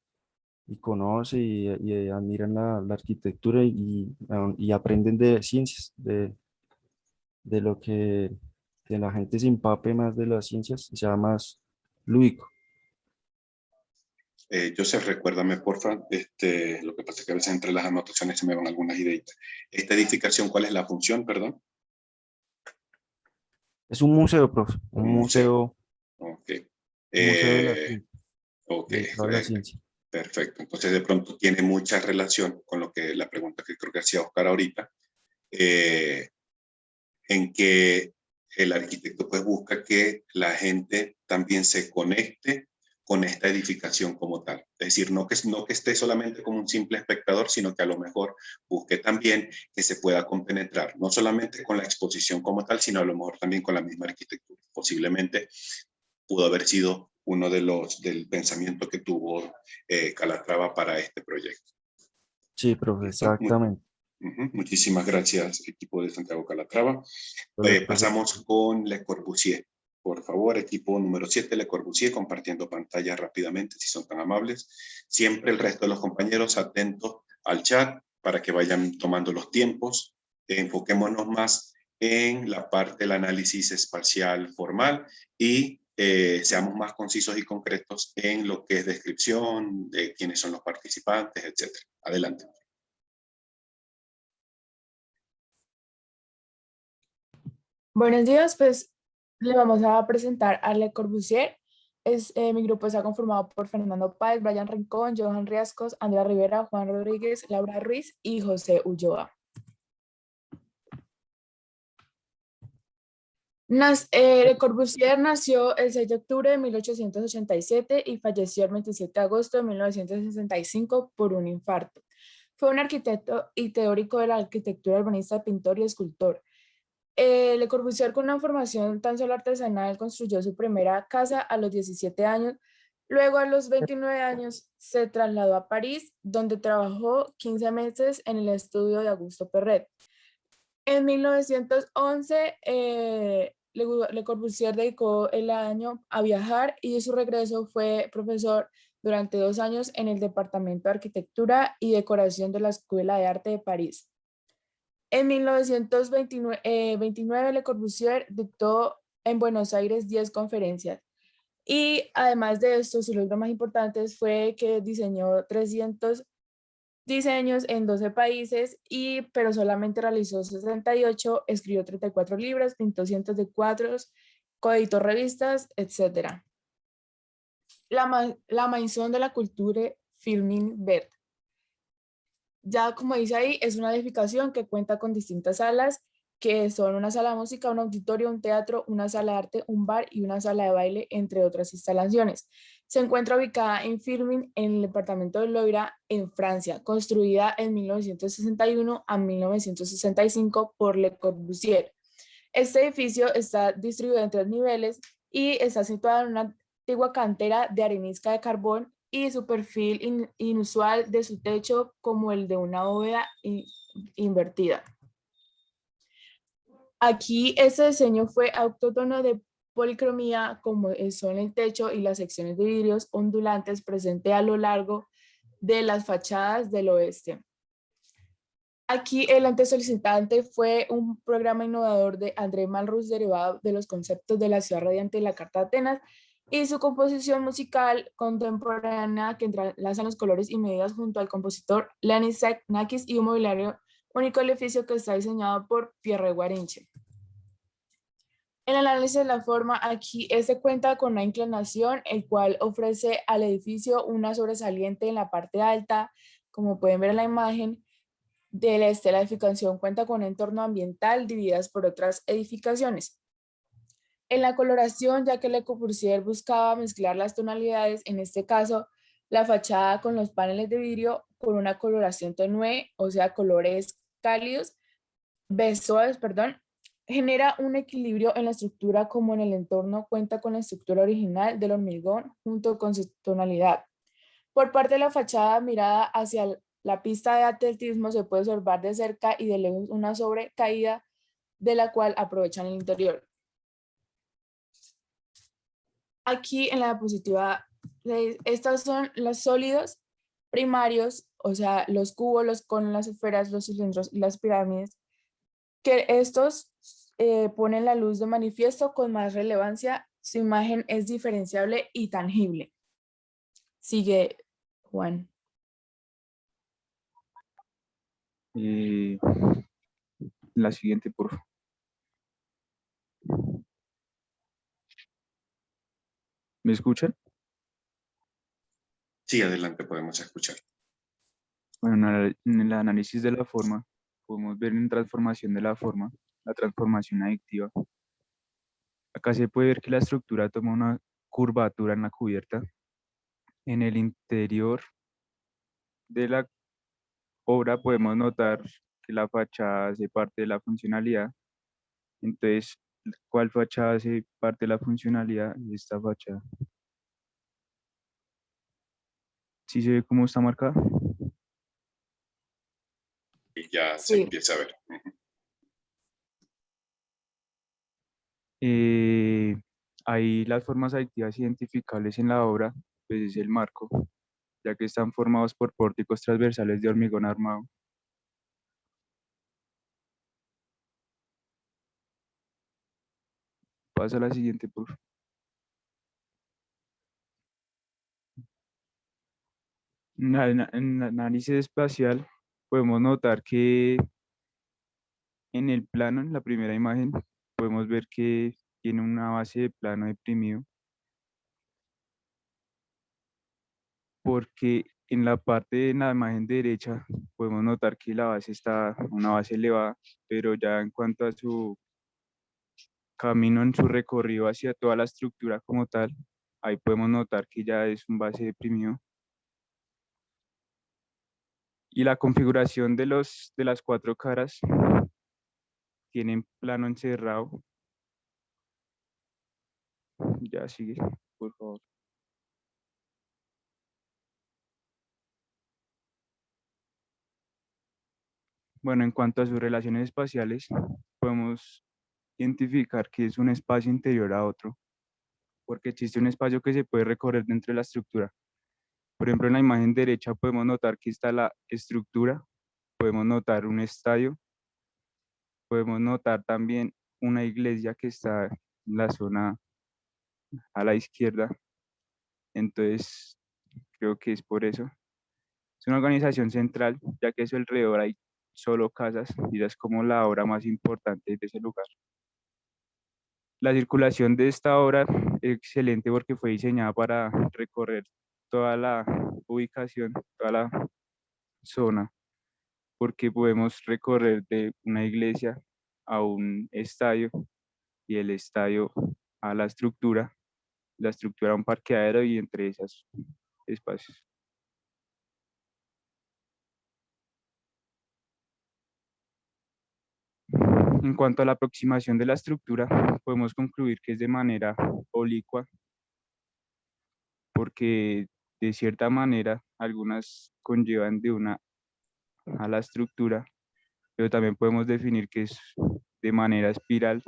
conoce y admiran la arquitectura y aprenden de ciencias, de lo que la gente se empape más de las ciencias y sea más lúdico. Joseph, recuérdame, porfa, lo que pasa es que a veces entre las anotaciones se me van algunas ideitas. ¿Esta edificación cuál es la función, perdón? Es un museo, profe, un museo. Ok. Museo de la ciencia. Ok, Dedicado a la ciencia. perfecto. Entonces, de pronto tiene mucha relación con lo que la pregunta que creo que hacía Oscar ahorita, en que el arquitecto pues busca que la gente también se conecte con esta edificación como tal. Es decir, no que esté solamente como un simple espectador, sino que a lo mejor busque también que se pueda compenetrar, no solamente con la exposición como tal, sino a lo mejor también con la misma arquitectura. Posiblemente pudo haber sido uno del pensamiento que tuvo Calatrava para este proyecto. Sí, profe, exactamente. Muchísimas gracias, equipo de Santiago Calatrava. Pasamos con Le Corbusier. Por favor, equipo número 7, Le Corbusier, compartiendo pantalla rápidamente, si son tan amables. Siempre el resto de los compañeros atentos al chat para que vayan tomando los tiempos. Enfoquémonos más en la parte del análisis espacial formal y seamos más concisos y concretos en lo que es descripción de quiénes son los participantes, etc. Adelante. Buenos días, pues le vamos a presentar a Le Corbusier. Mi grupo está conformado por Fernando Páez, Brian Rincón, Johan Riascos, Andrea Rivera, Juan Rodríguez, Laura Ruiz y José Ulloa. Le Corbusier nació el 6 de octubre de 1887 y falleció el 27 de agosto de 1965 por un infarto. Fue un arquitecto y teórico de la arquitectura urbanista, pintor y escultor. Le Corbusier, con una formación tan solo artesanal, construyó su primera casa a los 17 años. Luego, a los 29 años, se trasladó a París, donde trabajó 15 meses en el estudio de Auguste Perret. En 1911, Le Corbusier dedicó el año a viajar y su regreso fue profesor durante 2 años en el Departamento de Arquitectura y Decoración de la Escuela de Arte de París. En 1929, Le Corbusier dictó en Buenos Aires 10 conferencias. Y además de esto, su logro más importante fue que diseñó 300 diseños en 12 países, pero solamente realizó 68, escribió 34 libros, pintó cientos de cuadros, coeditó revistas, etc. La Maison de la Culture Firmin Vert. Ya como dice ahí, es una edificación que cuenta con distintas salas, que son una sala de música, un auditorio, un teatro, una sala de arte, un bar y una sala de baile, entre otras instalaciones. Se encuentra ubicada en Firmin, en el departamento de Loira, en Francia, construida en 1961 a 1965 por Le Corbusier. Este edificio está distribuido en 3 niveles y está situado en una antigua cantera de arenisca de carbón, y su perfil inusual de su techo como el de una bóveda invertida. Aquí este diseño fue autóctono de policromía, como son el techo y las secciones de vidrios ondulantes presentes a lo largo de las fachadas del oeste. Aquí el antesolicitante fue un programa innovador de André Malraux derivado de los conceptos de la ciudad radiante y la Carta de Atenas, y su composición musical contemporánea que entrelaza los colores y medidas junto al compositor Leonid Nakis y un mobiliario único del edificio que está diseñado por Pierre Guarinche. El análisis de la forma, aquí este cuenta con una inclinación, el cual ofrece al edificio una sobresaliente en la parte alta, como pueden ver en la imagen. De la edificación cuenta con un entorno ambiental divididas por otras edificaciones. En la coloración, ya que Le Corbusier buscaba mezclar las tonalidades, en este caso, la fachada con los paneles de vidrio con una coloración tenue, o sea, colores cálidos, suaves, genera un equilibrio en la estructura, como en el entorno cuenta con la estructura original del hormigón junto con su tonalidad. Por parte de la fachada mirada hacia la pista de atletismo se puede observar de cerca y de lejos una sobrecaída de la cual aprovechan el interior. Aquí en la diapositiva, estos son los sólidos primarios, o sea, los cubos, los conos, las esferas, los cilindros y las pirámides, que estos ponen la luz de manifiesto con más relevancia. Su imagen es diferenciable y tangible. Sigue, Juan. La siguiente, por favor. ¿Me escuchan? Sí, adelante, podemos escuchar. Bueno, en el análisis de la forma, podemos ver en transformación de la forma, la transformación adictiva. Acá se puede ver que la estructura toma una curvatura en la cubierta. En el interior de la obra podemos notar que la fachada hace parte de la funcionalidad. Entonces, ¿cuál fachada hace parte de la funcionalidad de esta fachada? ¿Sí se ve cómo está marcada? Y ya se Sí. empieza a ver. Ahí las formas adictivas identificables en la obra, pues es el marco, ya que están formados por pórticos transversales de hormigón armado. Pasa a la siguiente, por favor. En el análisis espacial podemos notar que en el plano, en la primera imagen, podemos ver que tiene una base de plano deprimido, porque en la parte de la imagen derecha podemos notar que la base está una base elevada, pero ya en cuanto a su camino en su recorrido hacia toda la estructura como tal, ahí podemos notar que ya es un base deprimido. Y la configuración de las 4 caras tienen plano encerrado. Ya sigue, por favor. Bueno, en cuanto a sus relaciones espaciales, podemos identificar que es un espacio interior a otro, porque existe un espacio que se puede recorrer dentro de la estructura. Por ejemplo, en la imagen derecha podemos notar que está la estructura, podemos notar un estadio, podemos notar también una iglesia que está en la zona a la izquierda. Entonces, creo que es por eso. Es una organización central, ya que a su alrededor hay solo casas y es como la obra más importante de ese lugar. La circulación de esta obra es excelente porque fue diseñada para recorrer toda la ubicación, toda la zona, porque podemos recorrer de una iglesia a un estadio y el estadio a la estructura a un parqueadero y entre esos espacios. En cuanto a la aproximación de la estructura, podemos concluir que es de manera oblicua, porque de cierta manera algunas conllevan de una a la estructura, pero también podemos definir que es de manera espiral,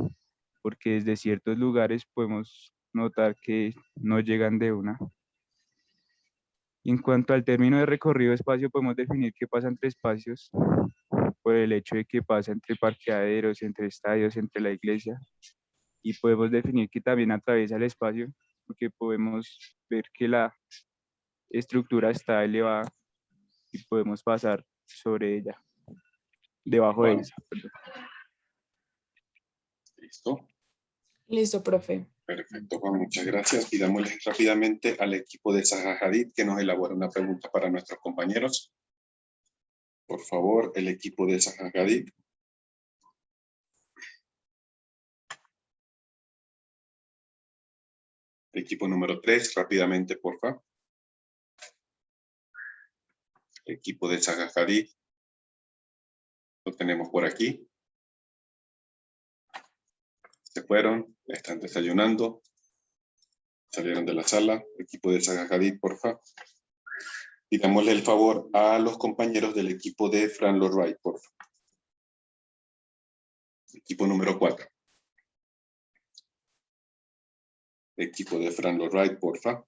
porque desde ciertos lugares podemos notar que no llegan de una. En cuanto al término de recorrido de espacio, podemos definir que pasa entre espacios por el hecho de que pasa entre parqueaderos, entre estadios, entre la iglesia, y podemos definir que también atraviesa el espacio, porque podemos ver que la estructura está elevada y podemos pasar sobre ella, debajo de ella. ¿Listo? Listo, profe. Perfecto, Juan, muchas gracias. Pidámosle rápidamente al equipo de Zaha Hadid que nos elabore una pregunta para nuestros compañeros. Por favor, el equipo de Zaha Hadid. Equipo número 3, rápidamente, por favor. Equipo de Zaha Hadid. Lo tenemos por aquí. Se fueron, están desayunando. Salieron de la sala. Equipo de Zaha Hadid, por favor. Pidámosle el favor a los compañeros del equipo de Fran Lloyd Wright, por favor. Equipo número 4. Equipo de Fran Lloyd Wright, por favor.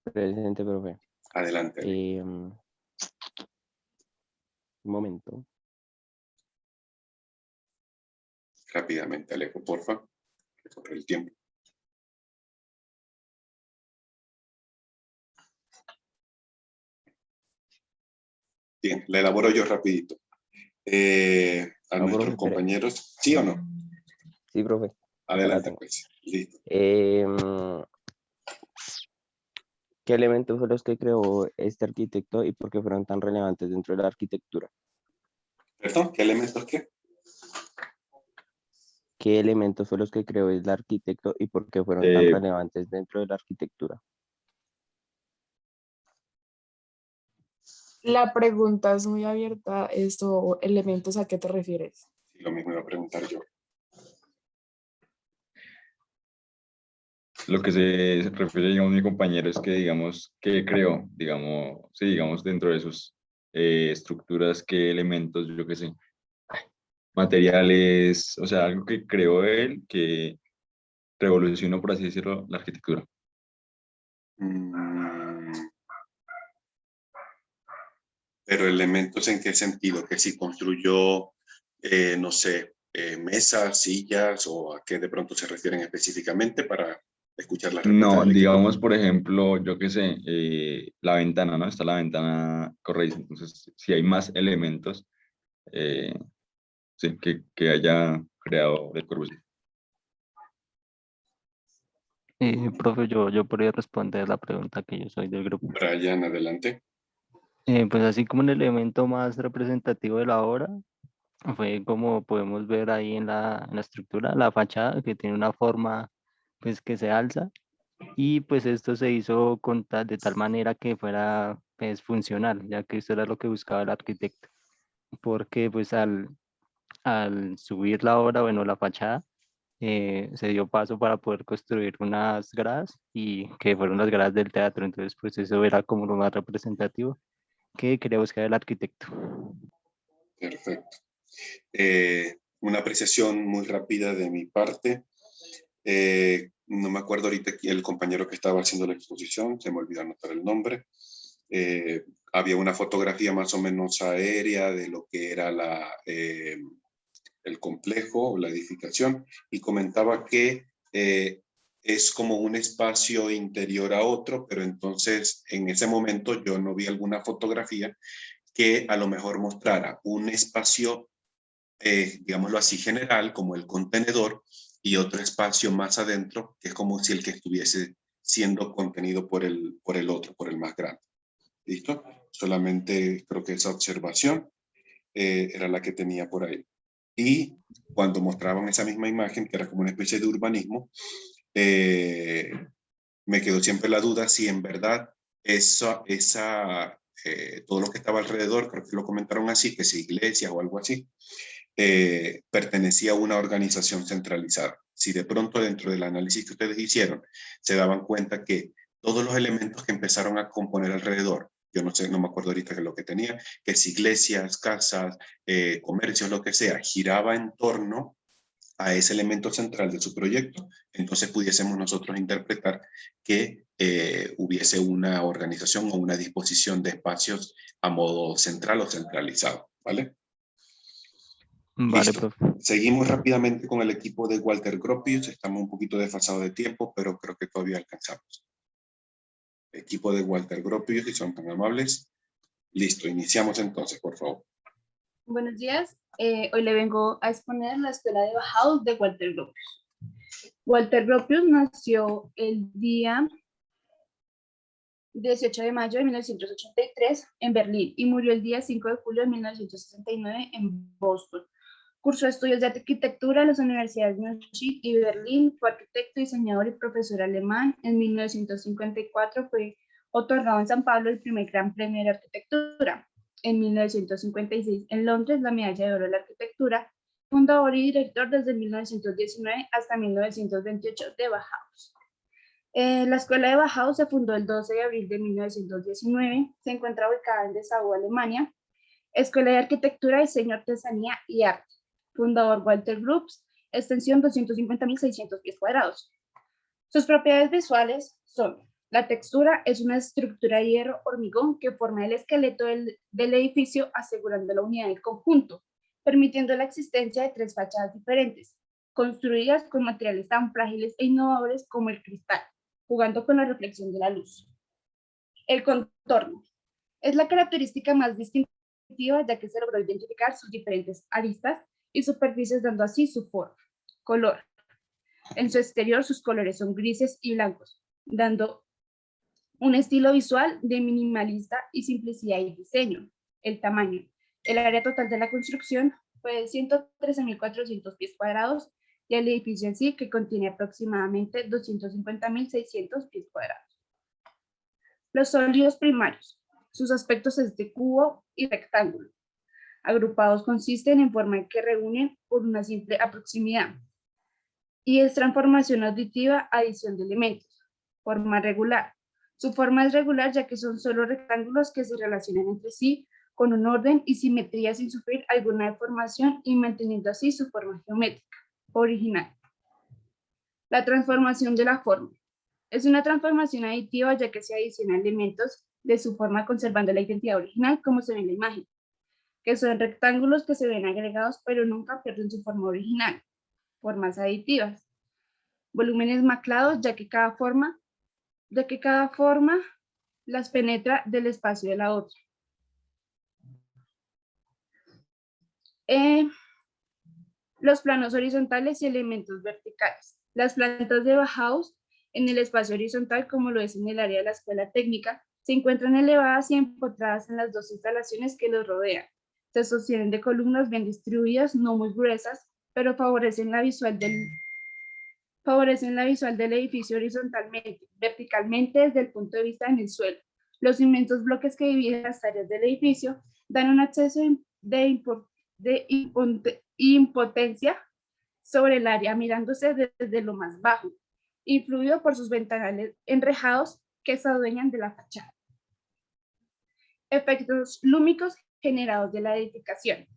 Presente, profe. Adelante. Un momento. Rápidamente, Alejo, por favor. Que corre el tiempo. Bien, la elaboro yo rapidito. A nuestros profe, compañeros, ¿sí o no? Sí, profe. Adelante, pues. Listo. ¿Qué elementos fueron los que creó este arquitecto y por qué fueron tan relevantes dentro de la arquitectura? ¿Perdón? ¿Qué elementos qué? ¿Qué elementos fueron los que creó el arquitecto y por qué fueron tan relevantes dentro de la arquitectura? La pregunta es muy abierta. ¿Elementos a qué te refieres? Sí, lo mismo iba a preguntar yo. Lo que se refiere, digamos, mi compañero es que, digamos, ¿qué creó? Digamos, sí, digamos, dentro de sus estructuras, ¿qué elementos, yo qué sé, materiales, o sea, algo que creó él, que revolucionó, por así decirlo, la arquitectura? Pero elementos ¿en qué sentido? Que si construyó, no sé, mesas, sillas, o a qué de pronto se refieren específicamente para escuchar la respuesta No, del equipo. digamos, por ejemplo, yo qué sé, la ventana, ¿no? Está la ventana corrediza. Entonces, si hay más elementos, sí, que haya creado Le Corbusier. Profe, yo podría responder la pregunta, que yo soy del grupo. Brian, adelante. Pues así como un elemento más representativo de la obra, fue como podemos ver ahí en la estructura, la fachada, que tiene una forma pues que se alza, y pues esto se hizo de tal manera que fuera pues funcional, ya que esto era lo que buscaba el arquitecto, porque pues al subir la obra, bueno, la fachada, se dio paso para poder construir unas gradas, y que fueron las gradas del teatro. Entonces pues eso era como lo más representativo que quería buscar el arquitecto. Perfecto. una apreciación muy rápida de mi parte. No me acuerdo ahorita el compañero que estaba haciendo la exposición, se me olvidó anotar el nombre. Había una fotografía más o menos aérea de lo que era el complejo, la edificación, y comentaba que es como un espacio interior a otro, pero entonces en ese momento yo no vi alguna fotografía que a lo mejor mostrara un espacio, digámoslo así, general, como el contenedor, y otro espacio más adentro, que es como si el que estuviese siendo contenido por el otro, por el más grande. ¿Listo? Solamente creo que esa observación era la que tenía por ahí. Y cuando mostraban esa misma imagen, que era como una especie de urbanismo, me quedó siempre la duda si en verdad todo lo que estaba alrededor, creo que lo comentaron así, que si iglesia o algo así, pertenecía a una organización centralizada. Si de pronto dentro del análisis que ustedes hicieron se daban cuenta que todos los elementos que empezaron a componer alrededor, yo no sé, no me acuerdo ahorita que lo que tenía, que si iglesias, casas, comercios, lo que sea, giraba en torno a ese elemento central de su proyecto, entonces pudiésemos nosotros interpretar que hubiese una organización o una disposición de espacios a modo central o centralizado, ¿vale? Vale, Listo. profe. Seguimos rápidamente con el equipo de Walter Gropius. Estamos un poquito desfasados de tiempo, pero creo que todavía alcanzamos. Equipo de Walter Gropius, si son tan amables. Listo, iniciamos entonces, por favor. Buenos días. Hoy le vengo a exponer la Escuela de Bauhaus de Walter Gropius. Walter Gropius nació el día 18 de mayo de 1983 en Berlín y murió el día 5 de julio de 1969 en Boston. Cursó estudios de arquitectura en las universidades de Múnich y Berlín, fue arquitecto, diseñador y profesor alemán. En 1954 fue otorgado en San Pablo el primer Gran Premio de Arquitectura. En 1956 en Londres la Medalla de Oro de la Arquitectura, fundador y director desde 1919 hasta 1928 de Bauhaus. La Escuela de Bauhaus se fundó el 12 de abril de 1919, se encuentra ubicada en Dessau, Alemania. Escuela de Arquitectura, Diseño, Artesanía y Arte. Fundador Walter Gropius, extensión 250.600 pies cuadrados. Sus propiedades visuales son: la textura es una estructura de hierro hormigón que forma el esqueleto del edificio, asegurando la unidad del conjunto, permitiendo la existencia de tres fachadas diferentes, construidas con materiales tan frágiles e innovadores como el cristal, jugando con la reflexión de la luz. El contorno es la característica más distintiva, ya que se logró identificar sus diferentes aristas y superficies, dando así su forma. Color. En su exterior sus colores son grises y blancos, dando un estilo visual de minimalista y simplicidad y diseño. El tamaño. El área total de la construcción fue de 113.400 pies cuadrados y el edificio en sí, que contiene aproximadamente 250.600 pies cuadrados. Los sólidos primarios. Sus aspectos es de cubo y rectángulo. Agrupados consisten en forma que reúnen por una simple proximidad. Y es transformación auditiva, adición de elementos. Forma regular. Su forma es regular ya que son solo rectángulos que se relacionan entre sí con un orden y simetría sin sufrir alguna deformación y manteniendo así su forma geométrica original. La transformación de la forma. Es una transformación aditiva ya que se adicionan elementos de su forma conservando la identidad original como se ve en la imagen, que son rectángulos que se ven agregados pero nunca pierden su forma original. Formas aditivas. Volúmenes maclados ya que cada forma las penetra del espacio de la otra. Los planos horizontales y elementos verticales. Las plantas de Bauhaus en el espacio horizontal, como lo es en el área de la escuela técnica, se encuentran elevadas y empotradas en las dos instalaciones que los rodean. Se sostienen de columnas bien distribuidas, no muy gruesas, pero favorecen la visual del edificio horizontalmente, verticalmente desde el punto de vista en el suelo. Los inmensos bloques que dividen las áreas del edificio dan un acceso de impotencia sobre el área, mirándose desde lo más bajo, influido por sus ventanales enrejados que se adueñan de la fachada. Efectos lúmicos generados de la edificación.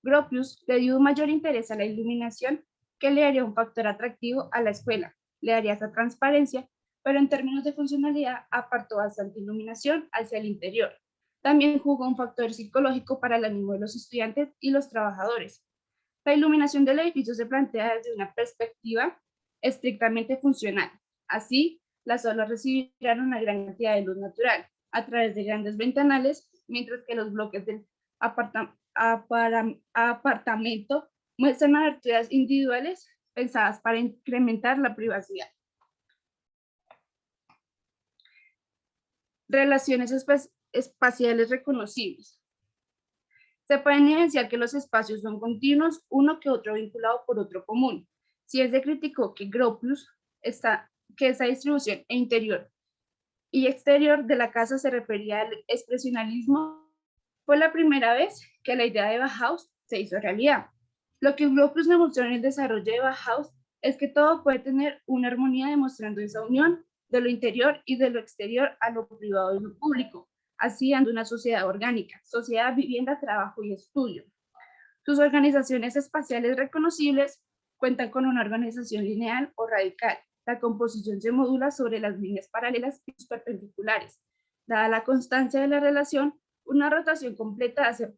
Gropius le dio un mayor interés a la iluminación que le daría un factor atractivo a la escuela, le daría esa transparencia, pero en términos de funcionalidad apartó bastante iluminación hacia el interior. También jugó un factor psicológico para el ánimo de los estudiantes y los trabajadores. La iluminación del edificio se plantea desde una perspectiva estrictamente funcional. Así, las aulas recibirán una gran cantidad de luz natural a través de grandes ventanales, mientras que los bloques del apartamento muestran aberturas individuales pensadas para incrementar la privacidad. Relaciones espaciales reconocibles. Se puede evidenciar que los espacios son continuos, uno que otro vinculado por otro común. Si se criticó que Gropius que esa distribución interior y exterior de la casa se refería al expresionismo, fue la primera vez que la idea de Bauhaus se hizo realidad. Lo que Gropius demostró en el desarrollo de Bauhaus es que todo puede tener una armonía demostrando esa unión de lo interior y de lo exterior a lo privado y lo público, así dando una sociedad orgánica, sociedad, vivienda, trabajo y estudio. Sus organizaciones espaciales reconocibles cuentan con una organización lineal o radical. La composición se modula sobre las líneas paralelas y perpendiculares. Dada la constancia de la relación, una rotación completa hace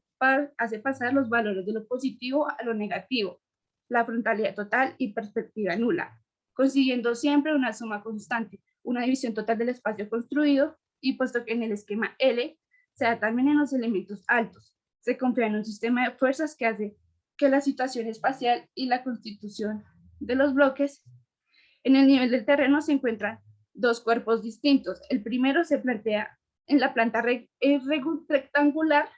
pasar los valores de lo positivo a lo negativo, la frontalidad total y perspectiva nula, consiguiendo siempre una suma constante, una división total del espacio construido, y puesto que en el esquema L se da también en los elementos altos, se confía en un sistema de fuerzas que hace que la situación espacial y la constitución de los bloques. En el nivel del terreno se encuentran dos cuerpos distintos. El primero se plantea en la planta rectangular,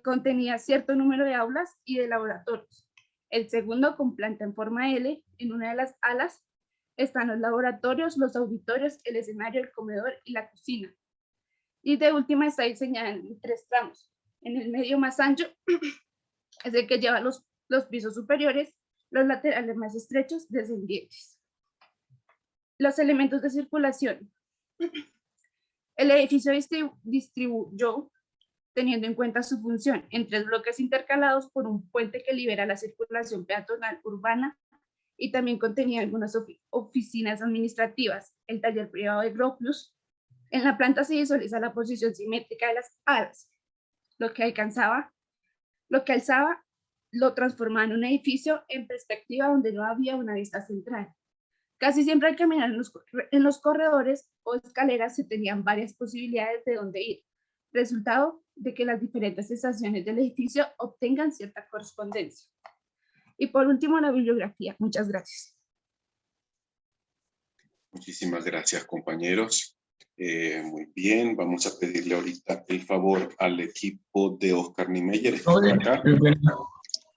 contenía cierto número de aulas y de laboratorios. El segundo, con planta en forma L, en una de las alas están los laboratorios, los auditorios, el escenario, el comedor y la cocina. Y de última está diseñada en 3 tramos. En el medio más ancho es el que lleva los pisos superiores, los laterales más estrechos descendientes. Los elementos de circulación. El edificio distribuyó, teniendo en cuenta su función, en 3 bloques intercalados por un puente que libera la circulación peatonal urbana, y también contenía algunas oficinas administrativas. El taller privado de Gropius. En la planta se visualiza la posición simétrica de las alas, lo que alzaba lo transformaba en un edificio en perspectiva donde no había una vista central. Casi siempre al caminar en los corredores o escaleras se tenían varias posibilidades de dónde ir, resultado de que las diferentes estaciones del edificio obtengan cierta correspondencia. Y por último, la bibliografía. Muchas gracias. Muchísimas gracias, compañeros. Muy bien, vamos a pedirle ahorita el favor al equipo de Oscar Niemeyer. ¿Está por acá?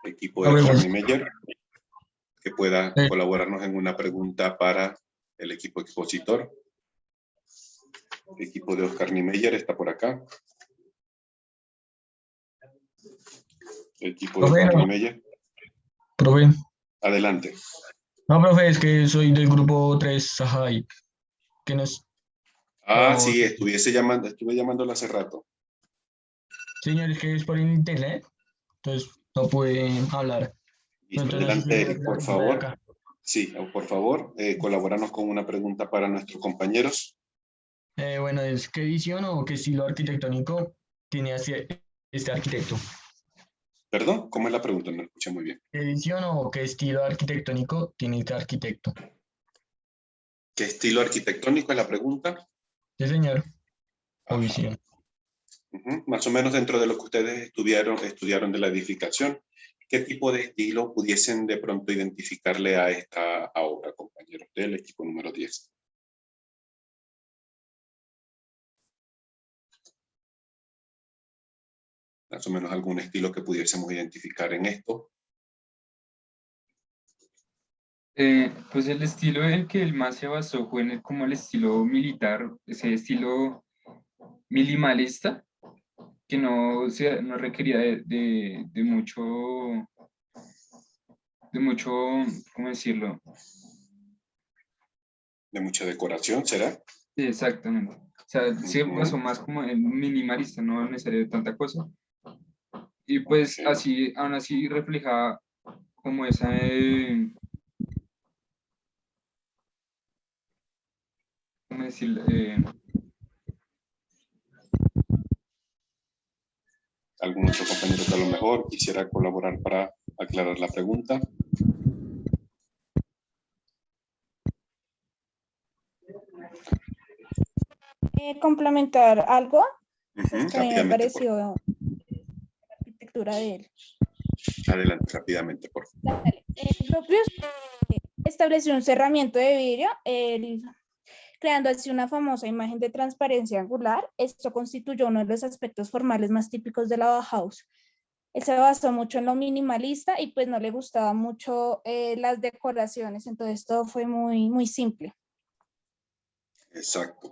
Equipo de Oscar Niemeyer, que pueda colaborarnos en una pregunta para el equipo expositor. El equipo de Oscar Niemeyer está por acá. El equipo de Oscar Niemeyer. Profe. Adelante. No, profe, es que soy del grupo 3 Sahai. Que nos... Sí, estuve llamándola hace rato. Señor, es que es por internet, entonces no pude hablar. Listo, adelante, Eric, por favor. Sí, por favor, colabóranos con una pregunta para nuestros compañeros. Bueno, es ¿qué visión o qué estilo arquitectónico tiene este arquitecto? Perdón, ¿cómo es la pregunta? No escuché muy bien. ¿Qué visión o qué estilo arquitectónico tiene este arquitecto? ¿Qué estilo arquitectónico es la pregunta? Sí, señor. O visión. Más o menos dentro de lo que ustedes estudiaron de la edificación, ¿qué tipo de estilo pudiesen de pronto identificarle a esta obra, compañeros del equipo número 10? Más o menos algún estilo que pudiésemos identificar en esto. Pues el estilo en que él más se basó fue como el estilo militar, ese estilo minimalista, que no requería de mucho, ¿cómo decirlo? De mucha decoración, ¿será? Sí, exactamente. O sea, se basó más como en minimalista, no necesario de tanta cosa. Y pues así, aún así refleja como esa, ¿cómo decirlo? ¿Algún otro compañero que a lo mejor quisiera colaborar para aclarar la pregunta? Complementar algo Ujú, que a mí me rápidamente, pareció la arquitectura de él. Adelante, rápidamente, por favor. Gropius estableció un cerramiento de vidrio, creando así una famosa imagen de transparencia angular. Esto constituyó uno de los aspectos formales más típicos de la Bauhaus. Él se basó mucho en lo minimalista y pues no le gustaban mucho las decoraciones, entonces todo fue muy, muy simple. Exacto.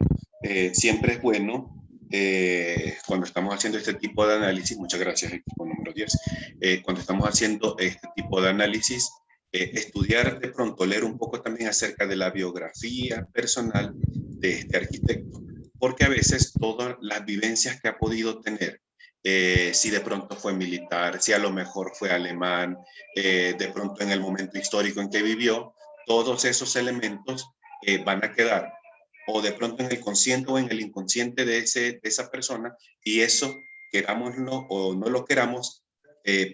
Siempre es bueno, cuando estamos haciendo este tipo de análisis, muchas gracias, equipo número 10, cuando estamos haciendo este tipo de análisis, estudiar de pronto, leer un poco también acerca de la biografía personal de este arquitecto, porque a veces todas las vivencias que ha podido tener, si de pronto fue militar, si a lo mejor fue alemán, de pronto en el momento histórico en que vivió, todos esos elementos van a quedar o de pronto en el consciente o en el inconsciente de esa persona, y eso, querámoslo o no lo queramos,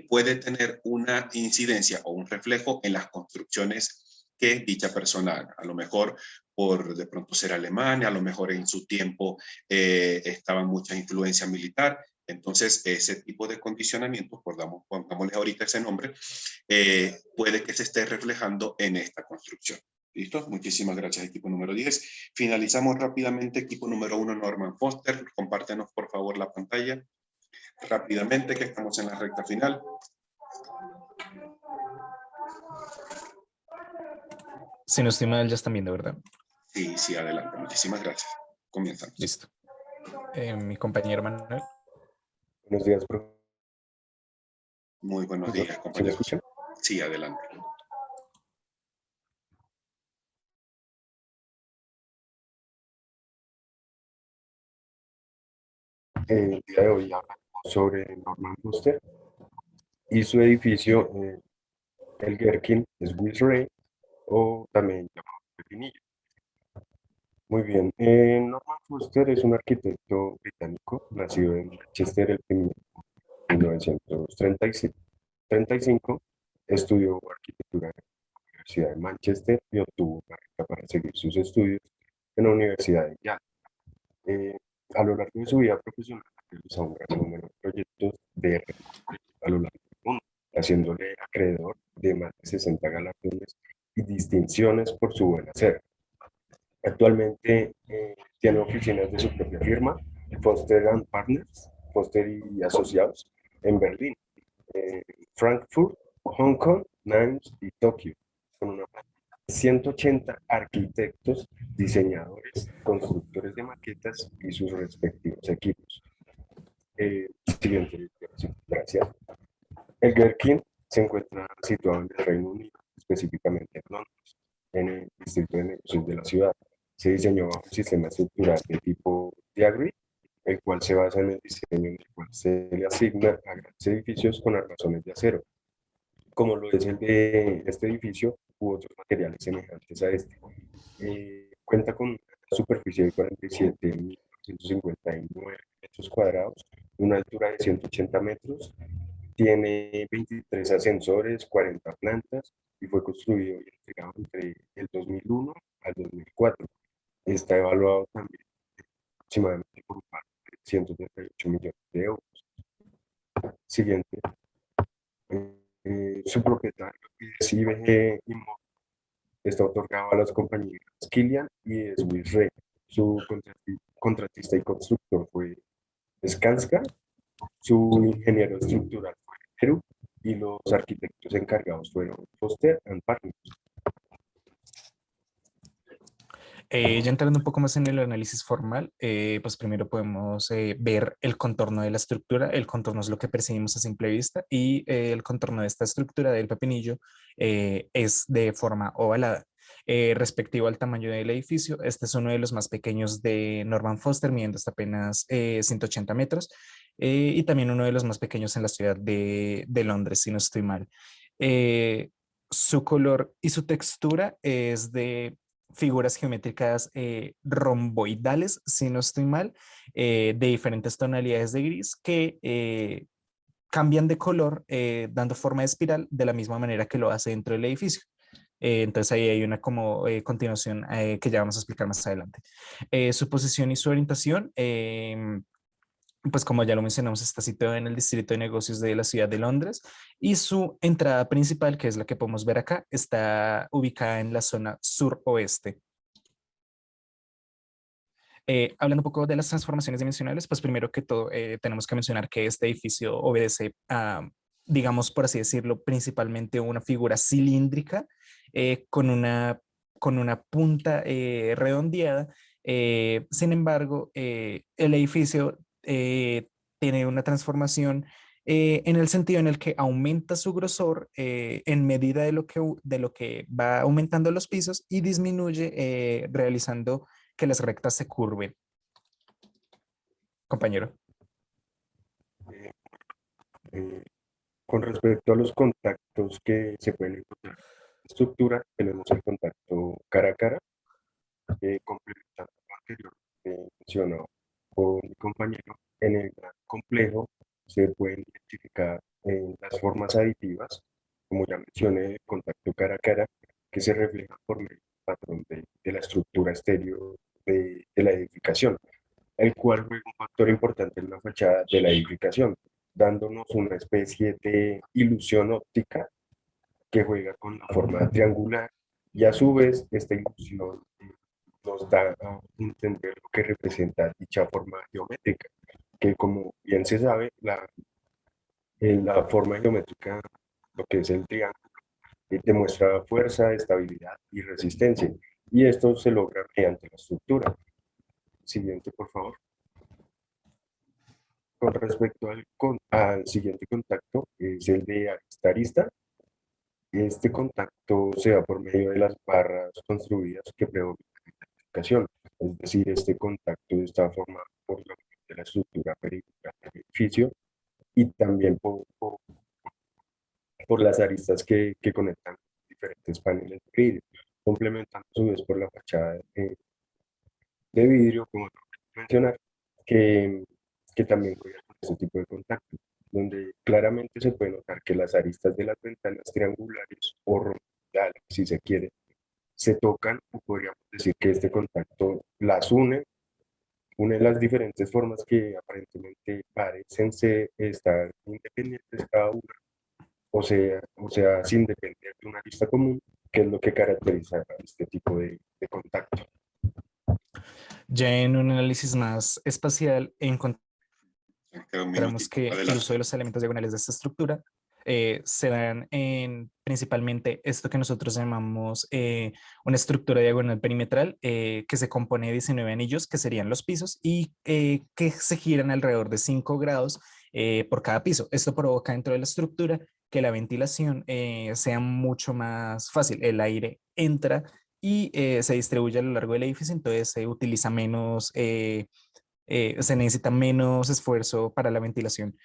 puede tener una incidencia o un reflejo en las construcciones que dicha persona haga. A lo mejor por de pronto ser alemán, a lo mejor en su tiempo estaba mucha influencia militar. Entonces, ese tipo de condicionamientos, pongámosle ahorita ese nombre, puede que se esté reflejando en esta construcción. ¿Listo? Muchísimas gracias, equipo número 10. Finalizamos rápidamente, equipo número 1, Norman Foster. Compártenos, por favor, la pantalla. Rápidamente, que estamos en la recta final. Si no estoy mal, ya están viendo, ¿verdad? Sí, sí, adelante. Muchísimas gracias. Comenzamos. Listo. Mi compañero Manuel. Buenos días, profe. Muy buenos días, ¿Sí me compañeros. escuchan? Sí, adelante. El día de hoy hablamos sobre Norman Foster y su edificio, el Gherkin Swiss Re, o también llamado Pepinillo. Muy bien, Norman Foster es un arquitecto británico, nacido en Manchester el 1935, estudió arquitectura en la Universidad de Manchester y obtuvo una beca para seguir sus estudios en la Universidad de Yale. A lo largo de su vida profesional, realizó un gran número de proyectos de a lo largo del mundo, haciéndole acreedor de más de 60 galardones y distinciones por su buen hacer. Actualmente tiene oficinas de su propia firma, Foster & Partners, Foster y Asociados, en Berlín, Frankfurt, Hong Kong, Nantes y Tokio, con una 180 arquitectos, diseñadores, constructores de maquetas y sus respectivos equipos. Siguiente, gracias. El Gherkin se encuentra situado en el Reino Unido, específicamente en Londres, en el distrito de negocios de la ciudad. Se diseñó bajo un sistema estructural de tipo Diagrid, el cual se basa en el diseño en el cual se le asigna a grandes edificios con armazones de acero, como lo es el de este edificio u otros materiales semejantes a este. Cuenta con una superficie de 47.959 metros cuadrados, una altura de 180 metros, tiene 23 ascensores, 40 plantas y fue construido y entregado entre el 2001 al 2004. Está evaluado también aproximadamente por un valor de 138 millones de euros. Siguiente. Su propietario es IBG Inmobiliaria. Está otorgado a las compañías Kilian y Swiss Re. Su contratista y constructor fue Skanska. Su ingeniero estructural fue Perú y los arquitectos encargados fueron Foster & Partners. Ya entrando un poco más en el análisis formal, pues primero podemos ver el contorno de la estructura. El contorno es lo que percibimos a simple vista y el contorno de esta estructura del pepinillo es de forma ovalada. Respectivo al tamaño del edificio, este es uno de los más pequeños de Norman Foster, midiendo hasta apenas 180 metros. y también uno de los más pequeños en la ciudad de Londres, si no estoy mal. Su color y su textura es de figuras geométricas romboidales, si no estoy mal, de diferentes tonalidades de gris que cambian de color dando forma de espiral de la misma manera que lo hace dentro del edificio. Entonces ahí hay una como continuación que ya vamos a explicar más adelante. Su posición y su orientación, pues como ya lo mencionamos, está situado en el distrito de negocios de la ciudad de Londres y su entrada principal, que es la que podemos ver acá, está ubicada en la zona suroeste. Hablando un poco de las transformaciones dimensionales, pues primero que todo tenemos que mencionar que este edificio obedece a, digamos por así decirlo, principalmente una figura cilíndrica con una punta redondeada. Sin embargo, el edificio tiene una transformación en el sentido en el que aumenta su grosor en medida de lo que va aumentando los pisos y disminuye realizando que las rectas se curven. Compañero. Con respecto a los contactos que se pueden encontrar en la estructura, tenemos el contacto cara a cara, complementando lo anterior mencionado por mi compañero. En el gran complejo se pueden identificar las formas aditivas, como ya mencioné, el contacto cara a cara, que se refleja por medio del patrón de la estructura exterior de la edificación, el cual juega un factor importante en la fachada de la edificación, dándonos una especie de ilusión óptica que juega con la forma triangular y a su vez esta ilusión nos da a entender lo que representa dicha forma geométrica, que como bien se sabe, la forma geométrica, lo que es el triángulo, demuestra fuerza, estabilidad y resistencia, y esto se logra mediante la estructura. Siguiente, por favor. Con respecto al siguiente contacto, es el de arista-arista. Este contacto se da por medio de las barras construidas que predominan en la edificación, es decir, este contacto está formado por la unión de la estructura perimetral del edificio y también por las aristas que conectan diferentes paneles de vidrio, complementando a su vez por la fachada de vidrio, como mencionar, que también juega con este tipo de contacto, donde claramente se puede notar que las aristas de las ventanas triangulares o rhombodales, si se quiere, se tocan, o podríamos decir que este contacto las une las diferentes formas que aparentemente parecen estar independientes cada una, o sea, sin depender de una arista común, que es lo que caracteriza a este tipo de contacto. Ya en un análisis más espacial encontramos que el uso de los elementos diagonales de esta estructura se dan en principalmente esto que nosotros llamamos una estructura diagonal perimetral que se compone de 19 anillos que serían los pisos y que se giran alrededor de 5 grados por cada piso. Esto provoca dentro de la estructura que la ventilación sea mucho más fácil. El aire entra y se distribuye a lo largo del edificio, entonces se utiliza menos, se necesita menos esfuerzo para la ventilación.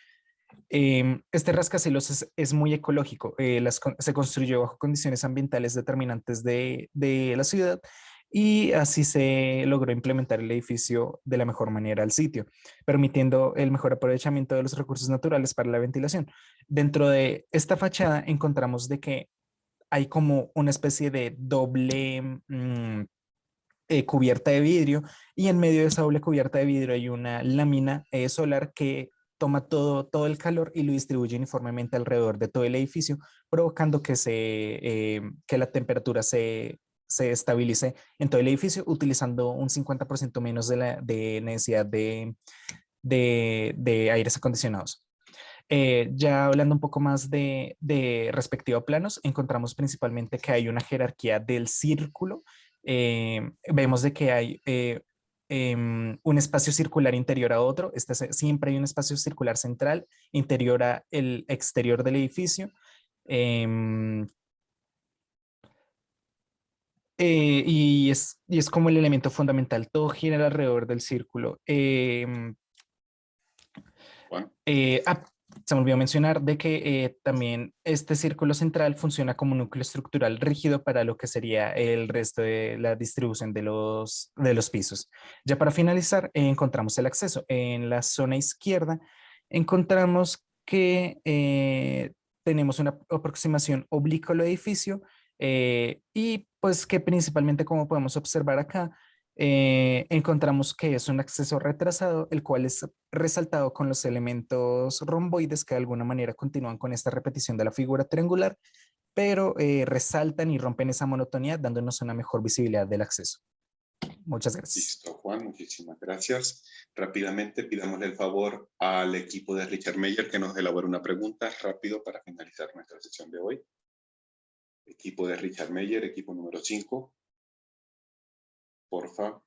Este rascacielos es muy ecológico, se construyó bajo condiciones ambientales determinantes de la ciudad y así se logró implementar el edificio de la mejor manera al sitio, permitiendo el mejor aprovechamiento de los recursos naturales para la ventilación. Dentro de esta fachada encontramos de que hay como una especie de doble cubierta de vidrio y en medio de esa doble cubierta de vidrio hay una lámina solar que toma todo el calor y lo distribuye uniformemente alrededor de todo el edificio, provocando que la temperatura se estabilice en todo el edificio, utilizando un 50% menos de necesidad de aires acondicionados. Ya hablando un poco más de respectivo a planos, encontramos principalmente que hay una jerarquía del círculo. Vemos de que hay un espacio circular interior a otro. Siempre hay un espacio circular central interior a el exterior del edificio. Y es como el elemento fundamental. Todo gira alrededor del círculo. Juan. Se me olvidó mencionar de que también este círculo central funciona como núcleo estructural rígido para lo que sería el resto de la distribución de los pisos. Ya para finalizar, encontramos el acceso. En la zona izquierda encontramos que tenemos una aproximación oblicua al edificio y pues que principalmente, como podemos observar acá, encontramos que es un acceso retrasado, el cual es resaltado con los elementos romboides que de alguna manera continúan con esta repetición de la figura triangular, pero resaltan y rompen esa monotonía, dándonos una mejor visibilidad del acceso. Muchas gracias. Listo, Juan, muchísimas gracias. Rápidamente pidámosle el favor al equipo de Richard Meyer que nos elabore una pregunta rápido para finalizar nuestra sesión de hoy. Equipo de Richard Meyer, equipo número 5. Porfa,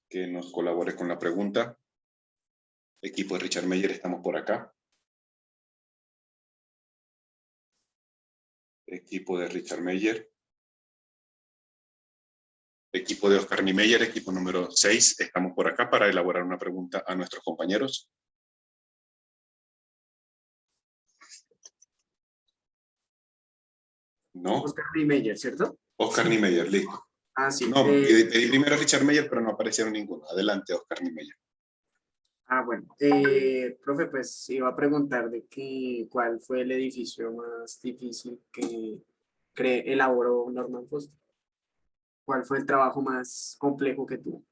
que nos colabore con la pregunta. Equipo de Richard Meyer, estamos por acá. Equipo de Richard Meyer. Equipo de Oscar Niemeyer, equipo número 6, estamos por acá para elaborar una pregunta a nuestros compañeros. ¿No? Oscar Niemeyer, ¿cierto? Oscar Niemeyer, listo. Ah, sí. No, pedí primero a Richard Meyer, pero no aparecieron ninguno. Adelante, Oscar Niemeyer. Bueno, profe, pues iba a preguntar de cuál fue el edificio más difícil que elaboró Norman Foster. ¿Cuál fue el trabajo más complejo que tuvo?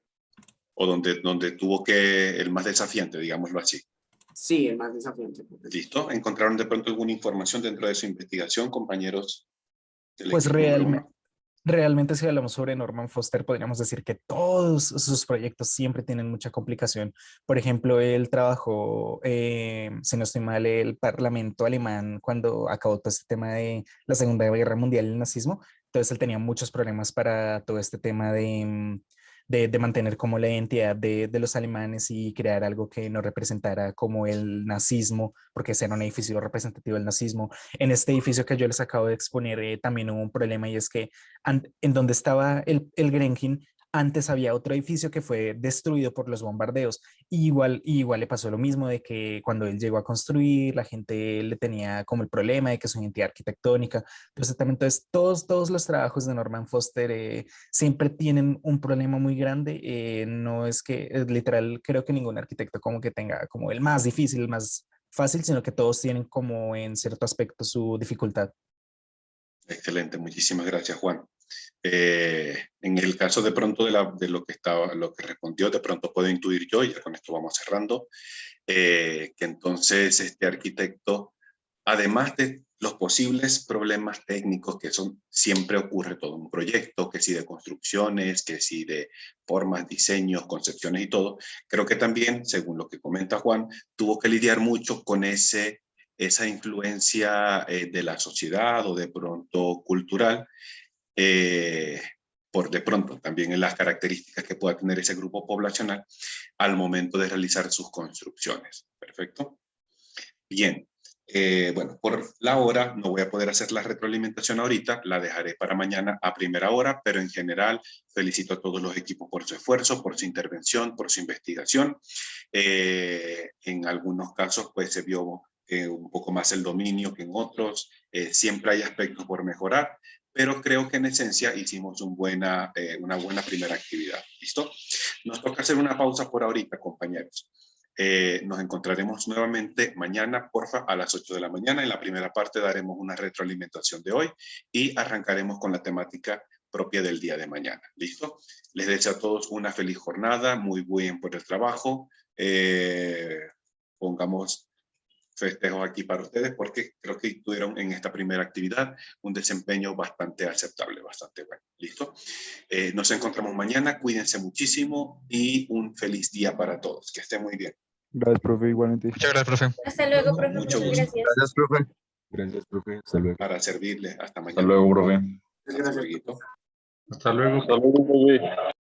O donde tuvo el más desafiante, digámoslo así. Sí, el más desafiante. ¿Listo? ¿Encontraron de pronto alguna información dentro de su investigación, compañeros? Pues realmente si hablamos sobre Norman Foster, podríamos decir que todos sus proyectos siempre tienen mucha complicación. Por ejemplo, él trabajó, si no estoy mal, el Parlamento alemán cuando acabó todo este tema de la Segunda Guerra Mundial y el nazismo. Entonces él tenía muchos problemas para todo este tema de mantener como la identidad de los alemanes y crear algo que no representara como el nazismo, porque ese era un edificio representativo del nazismo. En este edificio que yo les acabo de exponer también hubo un problema, y es que en donde estaba el Grenkin, antes había otro edificio que fue destruido por los bombardeos. Igual le pasó lo mismo, de que cuando él llegó a construir, la gente le tenía como el problema de que su identidad arquitectónica. Entonces todos los trabajos de Norman Foster siempre tienen un problema muy grande. No es que, literal, creo que ningún arquitecto como que tenga como el más difícil, el más fácil, sino que todos tienen como en cierto aspecto su dificultad. Excelente, muchísimas gracias, Juan. En el caso de pronto de lo que respondió, de pronto puedo intuir yo, y ya con esto vamos cerrando, que entonces este arquitecto, además de los posibles problemas técnicos que siempre ocurre todo un proyecto, que si de construcciones, que si de formas, diseños, concepciones y todo, creo que también, según lo que comenta Juan, tuvo que lidiar mucho con esa influencia de la sociedad o de pronto cultural, por de pronto también en las características que pueda tener ese grupo poblacional al momento de realizar sus construcciones. Perfecto. Bien. Bueno, por la hora no voy a poder hacer la retroalimentación ahorita, la dejaré para mañana a primera hora, pero en general felicito a todos los equipos por su esfuerzo, por su intervención, por su investigación. En algunos casos pues se vio un poco más el dominio que en otros. Siempre hay aspectos por mejorar, pero creo que en esencia hicimos una buena primera actividad. ¿Listo? Nos toca hacer una pausa por ahorita, compañeros. Nos encontraremos nuevamente mañana, porfa, a las 8 de la mañana. En la primera parte daremos una retroalimentación de hoy y arrancaremos con la temática propia del día de mañana. ¿Listo? Les deseo a todos una feliz jornada, muy bien por el trabajo. Pongamos festejos aquí para ustedes porque creo que tuvieron en esta primera actividad un desempeño bastante aceptable, bastante bueno. ¿Listo? Nos encontramos mañana, cuídense muchísimo y un feliz día para todos. Que estén muy bien. Gracias, profe, igualmente. Muchas gracias, profe. Hasta luego, profe. Mucho Muchas gusto. gracias. Gracias, profe. Gracias, profe. Hasta luego. Para servirles. Hasta mañana. Hasta luego, profe. Hasta luego. Hasta luego. Hasta luego, profe.